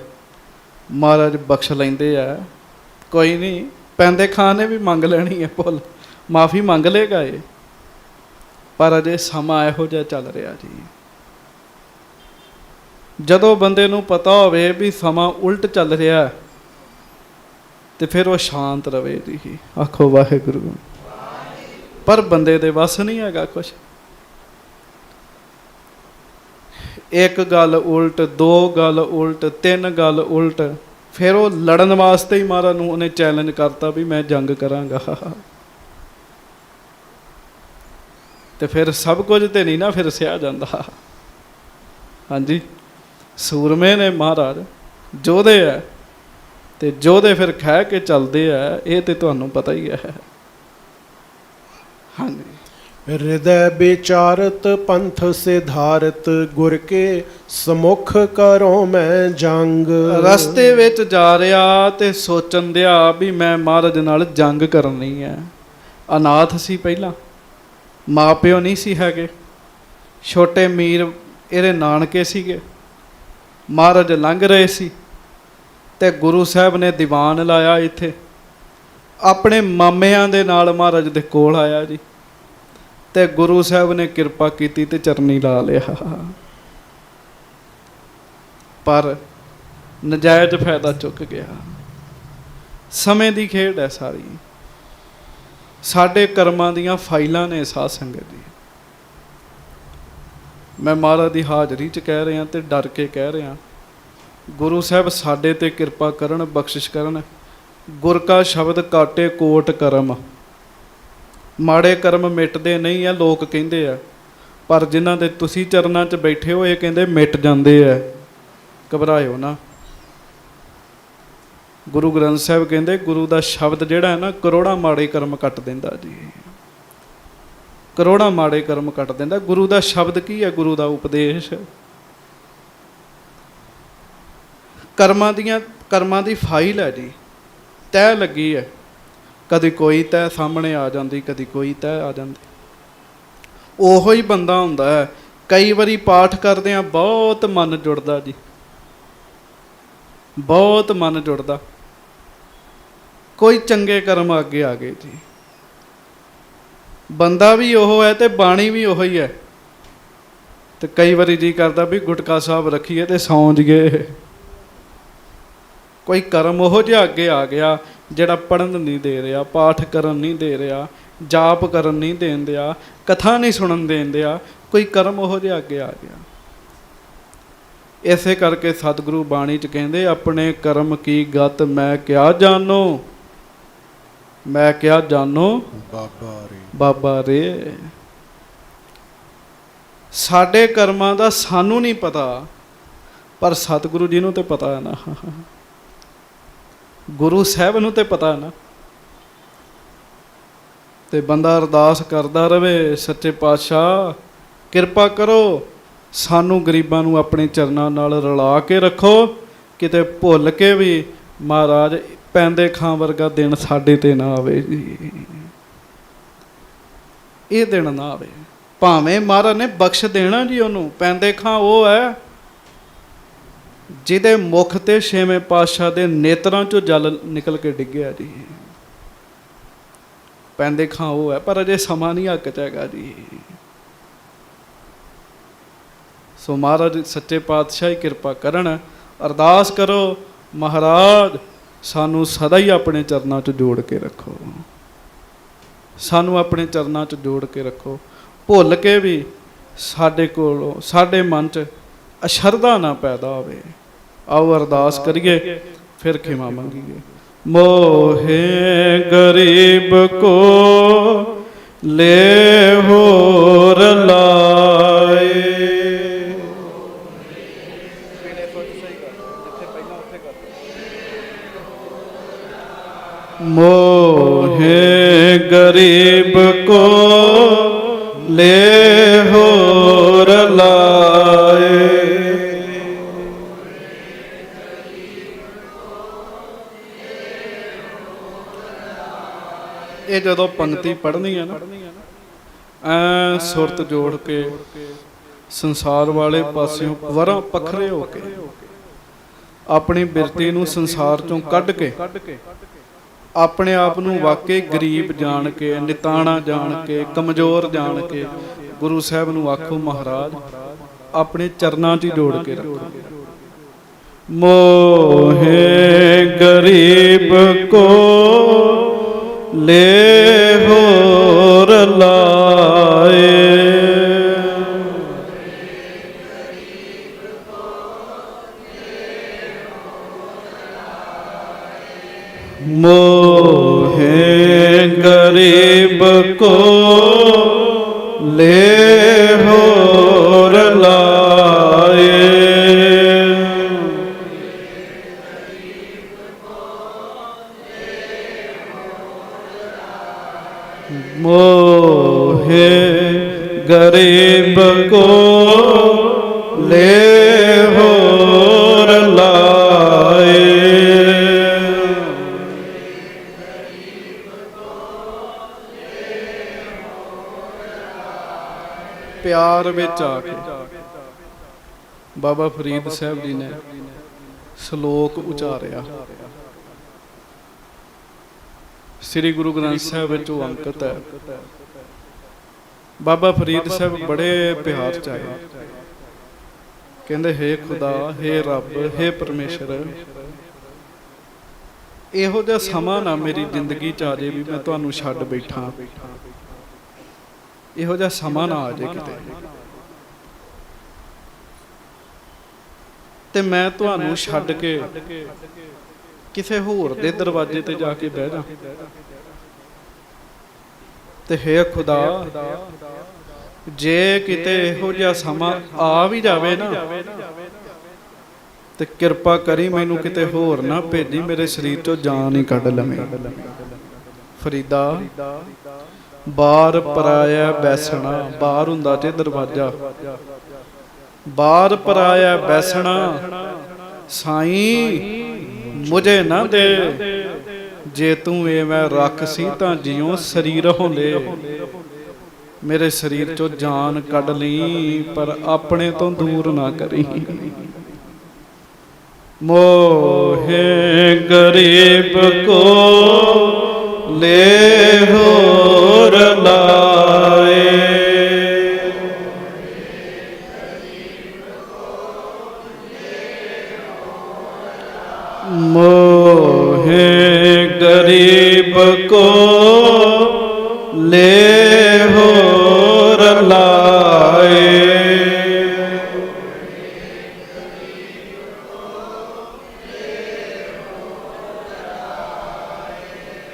ਮਹਾਰਾਜ ਬਖਸ਼ ਲੈਂਦੇ ਆ। ਕੋਈ ਨਹੀਂ, ਪੈਂਦੇ ਖਾਂ ਨੇ ਵੀ ਮੰਗ ਲੈਣੀ ਹੈ ਭੁੱਲ, ਮਾਫੀ ਮੰਗ ਲੇਗਾ ਇਹ। ਪਰ ਅਜੇ ਸਮਾਂ ਇਹੋ ਜਿਹਾ ਚੱਲ ਰਿਹਾ ਜੀ, ਜਦੋਂ ਬੰਦੇ ਨੂੰ ਪਤਾ ਹੋਵੇ ਵੀ ਸਮਾਂ ਉਲਟ ਚੱਲ ਰਿਹਾ ਤੇ ਫਿਰ ਉਹ ਸ਼ਾਂਤ ਰਵੇ ਜੀ। ਆਖੋ ਵਾਹਿਗੁਰੂ। ਪਰ ਬੰਦੇ ਦੇ ਵੱਸ ਨਹੀਂ ਹੈਗਾ ਕੁਛ। ਇੱਕ ਗੱਲ ਉਲਟ, ਦੋ ਗੱਲ ਉਲਟ, ਤਿੰਨ ਗੱਲ ਉਲਟ, ਫਿਰ ਉਹ ਲੜਨ ਵਾਸਤੇ ਹੀ ਮਹਾਰਾਜ ਨੂੰ ਉਹਨੇ ਚੈਲੰਜ ਕਰਤਾ ਵੀ ਮੈਂ ਜੰਗ ਕਰਾਂਗਾ। ਤੇ ਫਿਰ ਸਭ ਕੁਝ ਤੇ ਨਹੀਂ ਨਾ ਫਿਰ ਸਿਆ ਜਾਂਦਾ। ਹਾਂਜੀ, ਸੂਰਮੇ ਨੇ ਮਹਾਰਾਜ, ਯੋਧੇ ਹੈ, ਤੇ ਯੋਧੇ ਫਿਰ ਖਹਿ ਕੇ ਚੱਲਦੇ ਆ, ਇਹ ਤੇ ਤੁਹਾਨੂੰ ਪਤਾ ਹੀ ਹੈ। ਹਾਂਜੀ। ਹਿਰਦੈ ਵਿਚਾਰਤ ਪੰਥ ਸਿਧਾਰਤ ਗੁਰ ਕੇ ਸਮੁਖ ਕਰੋ ਮੈਂ ਜੰਗ। ਰਸਤੇ ਵਿੱਚ ਜਾ ਰਿਹਾ ਤੇ ਸੋਚਣ ਦਿਆ ਵੀ ਮੈਂ ਮਹਾਰਾਜ ਨਾਲ ਜੰਗ ਕਰਨੀ ਹੈ। ਅਨਾਥ ਸੀ ਪਹਿਲਾਂ, ਮਾਂ ਪਿਓ ਨਹੀਂ ਸੀ ਹੈਗੇ, ਛੋਟੇ ਮੀਰ ਇਹਦੇ ਨਾਨਕੇ ਸੀਗੇ। ਮਹਾਰਾਜ ਲੰਘ ਰਹੇ ਸੀ ਤੇ ਗੁਰੂ ਸਾਹਿਬ ਨੇ ਦੀਵਾਨ ਲਾਇਆ ਇੱਥੇ, ਆਪਣੇ ਮਾਮਿਆਂ ਦੇ ਨਾਲ ਮਹਾਰਾਜ ਦੇ ਕੋਲ ਆਇਆ ਜੀ। ਤੇ ਗੁਰੂ ਸਾਹਿਬ ਨੇ ਕਿਰਪਾ ਕੀਤੀ ਤੇ ਚਰਨੀ ਲਾ ਲਿਆ। ਪਰ ਨਜਾਇਜ਼ ਫਾਇਦਾ ਚੁੱਕ ਗਿਆ। ਸਮੇਂ ਦੀ ਖੇਡ ਹੈ ਸਾਰੀ। ਸਾਡੇ ਕਰਮਾਂ ਦੀਆਂ ਫਾਈਲਾਂ ਨੇ ਸਾਧ ਸੰਗਤ ਜੀ। ਮੈਂ ਮਹਾਰਾਜ ਦੀ ਹਾਜ਼ਰੀ 'ਚ ਕਹਿ ਰਿਹਾ ਤੇ ਡਰ ਕੇ ਕਹਿ ਰਿਹਾ, ਗੁਰੂ ਸਾਹਿਬ ਸਾਡੇ ਤੇ ਕਿਰਪਾ ਕਰਨ, ਬਖਸ਼ਿਸ਼ ਕਰਨ। ਗੁਰ ਕਾ ਸ਼ਬਦ ਕਾਟੇ ਕੋਟ ਕਰਮ। ਮਾੜੇ ਕਰਮ ਮਿਟਦੇ ਨਹੀਂ ਆ, ਲੋਕ ਕਹਿੰਦੇ ਆ, ਪਰ ਜਿਨ੍ਹਾਂ ਦੇ ਤੁਸੀਂ ਚਰਨਾਂ 'ਚ ਬੈਠੇ ਹੋ ਇਹ ਕਹਿੰਦੇ ਮਿਟ ਜਾਂਦੇ ਆ। ਘਬਰਾਇਓ ਨਾ। ਗੁਰੂ ਗ੍ਰੰਥ ਸਾਹਿਬ ਕਹਿੰਦੇ ਗੁਰੂ ਦਾ ਸ਼ਬਦ ਜਿਹੜਾ ਹੈ ਨਾ, ਕਰੋੜਾਂ ਮਾੜੇ ਕਰਮ ਕੱਟ ਦਿੰਦਾ ਜੀ। ਕਰੋੜਾਂ ਮਾੜੇ ਕਰਮ ਕੱਟ ਦਿੰਦਾ। ਗੁਰੂ ਦਾ ਸ਼ਬਦ ਕੀ ਹੈ? ਗੁਰੂ ਦਾ ਉਪਦੇਸ਼। ਕਰਮਾਂ ਦੀ ਫਾਈਲ ਹੈ ਜੀ, ਤੈਅ ਲੱਗੀ ਹੈ। ਕਦੀ ਕੋਈ ਤੈਅ ਸਾਹਮਣੇ ਆ ਜਾਂਦੀ, ਕਦੀ ਕੋਈ ਤੈਅ ਆ ਜਾਂਦੀ। ਉਹੋ ਹੀ ਬੰਦਾ ਹੁੰਦਾ ਹੈ। ਕਈ ਵਾਰੀ ਪਾਠ ਕਰਦੇ ਹਾਂ ਬਹੁਤ ਮਨ ਜੁੜਦਾ ਜੀ, ਬਹੁਤ ਮਨ ਜੁੜਦਾ। ਕੋਈ ਚੰਗੇ ਕਰਮ ਅੱਗੇ ਆ ਗਏ ਜੀ। ਬੰਦਾ ਵੀ ਉਹ ਹੈ ਤੇ ਬਾਣੀ ਵੀ ਉਹੀ ਹੈ। ਤੇ ਕਈ ਵਾਰੀ ਜੀ ਕਰਦਾ ਵੀ ਗੁਟਕਾ ਸਾਹਿਬ ਰੱਖੀਏ ਤੇ ਸੌਂ ਜੀਏ। ਕੋਈ ਕਰਮ ਉਹੋ ਜਿਹਾ ਅੱਗੇ ਆ ਗਿਆ ਜਿਹੜਾ ਪੜ੍ਹਨ ਨਹੀਂ ਦੇ ਰਿਹਾ, ਪਾਠ ਕਰਨ ਨਹੀਂ ਦੇ ਰਿਹਾ, ਜਾਪ ਕਰਨ ਨਹੀਂ ਦੇਣ ਦਿਆ, ਕਥਾ ਨਹੀਂ ਸੁਣਨ ਦੇਣ ਦਿਆ। ਕੋਈ ਕਰਮ ਉਹੋ ਜਿਹਾ ਅੱਗੇ ਆ ਗਿਆ। ਇਸੇ ਕਰਕੇ ਸਤਿਗੁਰੂ ਬਾਣੀ 'ਚ ਕਹਿੰਦੇ, ਆਪਣੇ ਕਰਮ ਕੀ ਗਤ ਮੈਂ ਕਿਆ ਜਾਣੋ, ਮੈਂ ਕਿਆ ਜਾਣੋ ਬਾਬਾ ਰੇ। ਸਾਡੇ ਕਰਮਾਂ ਦਾ ਸਾਨੂੰ ਨਹੀਂ ਪਤਾ, ਪਰ ਸਤਿਗੁਰੂ ਜੀ ਨੂੰ ਤੇ ਪਤਾ ਹੈ ਨਾ, ਗੁਰੂ ਸਾਹਿਬ ਨੂੰ ਤੇ ਪਤਾ ਹੈ ਨਾ। ਤੇ ਬੰਦਾ ਅਰਦਾਸ ਕਰਦਾ ਰਵੇ, ਸੱਚੇ ਪਾਤਸ਼ਾਹ ਕਿਰਪਾ ਕਰੋ, ਸਾਨੂੰ ਗਰੀਬਾਂ ਨੂੰ ਆਪਣੇ ਚਰਨਾਂ ਨਾਲ ਰਲਾ ਕੇ ਰੱਖੋ। ਕਿਤੇ ਭੁੱਲ ਕੇ ਵੀ ਮਹਾਰਾਜ ਪੈਂਦੇ ਖਾਂ ਵਰਗਾ ਦਿਨ ਸਾਡੇ ਤੇ ਨਾ ਆਵੇ ਜੀ, ਇਹ ਦਿਨ ਨਾ ਆਵੇ। ਭਾਵੇਂ ਮਹਾਰਾਜ ਨੇ ਬਖਸ਼ ਦੇਣਾ ਜੀ ਉਹਨੂੰ, ਪੈਂਦੇ ਖਾਂ ਉਹ ਹੈ, ਜਿਹਦੇ ਮੁਖ ਤੇ ਛੇਵੇਂ ਪਾਤਸ਼ਾਹ ਦੇ ਨੇਤਰਾਂ ਚੋਂ ਜਲ ਨਿਕਲ ਕੇ ਡਿੱਗਿਆ ਜੀ। ਪੈਂਦੇ ਖਾਂ ਉਹ ਹੈ, ਪਰ ਅਜੇ ਸਮਾਂ ਨਹੀਂ ਹੱਕ 'ਚ ਹੈਗਾ ਜੀ। ਸੋ ਮਹਾਰਾਜ ਸੱਚੇ ਪਾਤਸ਼ਾਹ ਹੀ ਕਿਰਪਾ ਕਰਨ। ਅਰਦਾਸ ਕਰੋ, ਮਹਾਰਾਜ ਸਾਨੂੰ ਸਦਾ ਹੀ ਆਪਣੇ ਚਰਨਾਂ 'ਚ ਜੋੜ ਕੇ ਰੱਖੋ, ਸਾਨੂੰ ਆਪਣੇ ਚਰਨਾਂ 'ਚ ਜੋੜ ਕੇ ਰੱਖੋ। ਭੁੱਲ ਕੇ ਵੀ ਸਾਡੇ ਕੋਲੋਂ, ਸਾਡੇ ਮਨ 'ਚ ਅਸ਼ਰਧਾ ਨਾ ਪੈਦਾ ਹੋਵੇ। ਆਓ ਅਰਦਾਸ ਕਰੀਏ, ਫਿਰ ਖਿਮਾ ਮੰਗੀਏ। ਮੋਹੇ ਗਰੀਬ ਕੋ ਲੈ ਹੋਰ ਲਾਏ। ਮੋਹੇ ਗਰੀਬ ਕੋ ਲੈ ਹੋਰ ਲਾਏ। ਇਹ ਜਦੋਂ ਪੰਕਤੀ ਪੜ੍ਹਨੀ ਹੈ ਨਾ, ਐ ਸੁਰਤ ਜੋੜ ਕੇ ਸੰਸਾਰ ਵਾਲੇ ਪਾਸਿਓਂ ਵਰਾਂ ਪੱਖਰੇ ਹੋ ਕੇ ਆਪਣੀ ਬਿਰਤੀ ਨੂੰ ਸੰਸਾਰ ਚੋਂ ਕੱਢ ਕੇ ਆਪਣੇ ਆਪ ਨੂੰ ਵਾਕਈ ਗਰੀਬ ਜਾਣ ਕੇ, ਨਿਤਾਣਾ ਜਾਣ ਕੇ, ਕਮਜ਼ੋਰ ਜਾਣ ਕੇ ਗੁਰੂ ਸਾਹਿਬ ਨੂੰ ਆਖੋ, ਮਹਾਰਾਜ ਆਪਣੇ ਚਰਨਾਂ 'ਚ ਹੀ ਜੋੜ ਕੇ ਰੱਖੋ। ਮੋਹੇ ਗਰੀਬ ਕੋ ਲੈ ਹੋਰ ਲਾਏ। ਮੋਹੇ ਗਰੀਬ ਕੋ ਲੈ ਹੋਰ ਲਾਏ। ਮੋਹੇ ਗਰੀਬ ਕੋ ਲੈ ਹੋਰ ਲਾਏ। ਪਿਆਰ ਵਿੱਚ ਆ ਕੇ ਬਾਬਾ ਫਰੀਦ ਸਾਹਿਬ ਜੀ ਨੇ ਸ਼ਲੋਕ ਉਚਾਰਿਆ। ਸ੍ਰੀ ਗੁਰੂ ਗ੍ਰੰਥ ਸਾਹਿਬ ਵਿੱਚ ਉਹ ਅੰਕਿਤ ਹੈ। ਬਾਬਾ ਫਰੀਦ ਸਾਹਿਬ ਬੜੇ ਪਿਆਰ 'ਚ ਆਏ, ਕਹਿੰਦੇ, ਹੇ ਖੁਦਾ, ਹੇ ਰੱਬ, ਹੇ ਪਰਮੇਸ਼ਰ, ਇਹੋ ਜਿਹਾ ਸਮਾਂ ਨਾ ਮੇਰੀ ਜ਼ਿੰਦਗੀ 'ਚ ਆ ਜੇ ਵੀ ਮੈਂ ਤੁਹਾਨੂੰ ਛੱਡ ਬੈਠਾ। ਇਹੋ ਜਿਹਾ ਸਮਾਂ ਨਾ ਆ ਜੇ ਕਿਤੇ ਤੇ ਮੈਂ ਤੁਹਾਨੂੰ ਛੱਡ ਕੇ ਕਿਸੇ ਹੋਰ ਦੇ ਦਰਵਾਜ਼ੇ ਤੇ ਜਾ ਕੇ ਬਹਿ ਜਾ। ਤੇ ਹੇ ਖੁਦਾ, ਜੇ ਕਿਤੇ ਇਹੋ ਜਿਹਾ ਸਮਾਂ ਆ ਵੀ ਜਾਵੇ ਨਾ, ਤੇ ਕਿਰਪਾ ਕਰੀ ਮੈਨੂੰ ਕਿਤੇ ਹੋਰ ਨਾ ਭੇਜੀ, ਮੇਰੇ ਸਰੀਰ ਚੋਂ ਜਾਨ ਹੀ ਕੱਢ ਲਵੇਂ। ਫਰੀਦਾ, ਬਾਹਰ ਪਰਾਇਆ ਬੈਸਣਾ, ਬਾਹਰ ਹੁੰਦਾ ਜੇ ਦਰਵਾਜ਼ਾ, ਬਾਹਰ ਪਰਾਇਆ ਬੈਸਣਾ, ਸਾਈਂ ਮੁਝੇ ਨਾ ਦੇ, ਜੇ ਤੂੰ ਇਹ ਮੈਂ ਰੱਖ ਸੀ ਤਾਂ ਜਿਉਂ ਸਰੀਰ ਹੋਲੇ। ਮੇਰੇ ਸਰੀਰ ਚੋਂ ਜਾਨ ਕੱਢ ਲਈ, ਪਰ ਆਪਣੇ ਤੋਂ ਦੂਰ ਨਾ ਕਰੀ। ਮੋਹੇ ਗਰੀਬ ਕੋ ਲੈ ਹੋਰ ਲਾਏ। ਮੋਹੇ ਗਰੀਬ ਕੋ ਲੈ ਹੋਰ ਲਾਏ।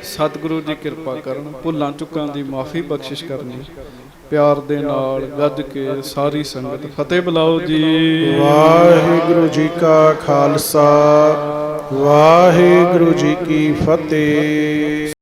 ਸਤਿਗੁਰੂ ਜੀ ਕਿਰਪਾ ਕਰਨ, ਭੁੱਲਾਂ ਚੁੱਕਾਂ ਦੀ ਮਾਫੀ ਬਖਸ਼ਿਸ਼ ਕਰਨੀ। ਪਿਆਰ ਦੇ ਨਾਲ ਗੱਜ ਕੇ ਸਾਰੀ ਸੰਗਤ ਫਤਿਹ ਬੁਲਾਓ ਜੀ। ਵਾਹਿਗੁਰੂ ਜੀ ਕਾ ਖਾਲਸਾ, ਵਾਹਿਗੁਰੂ ਜੀ ਕੀ ਫਤਿਹ।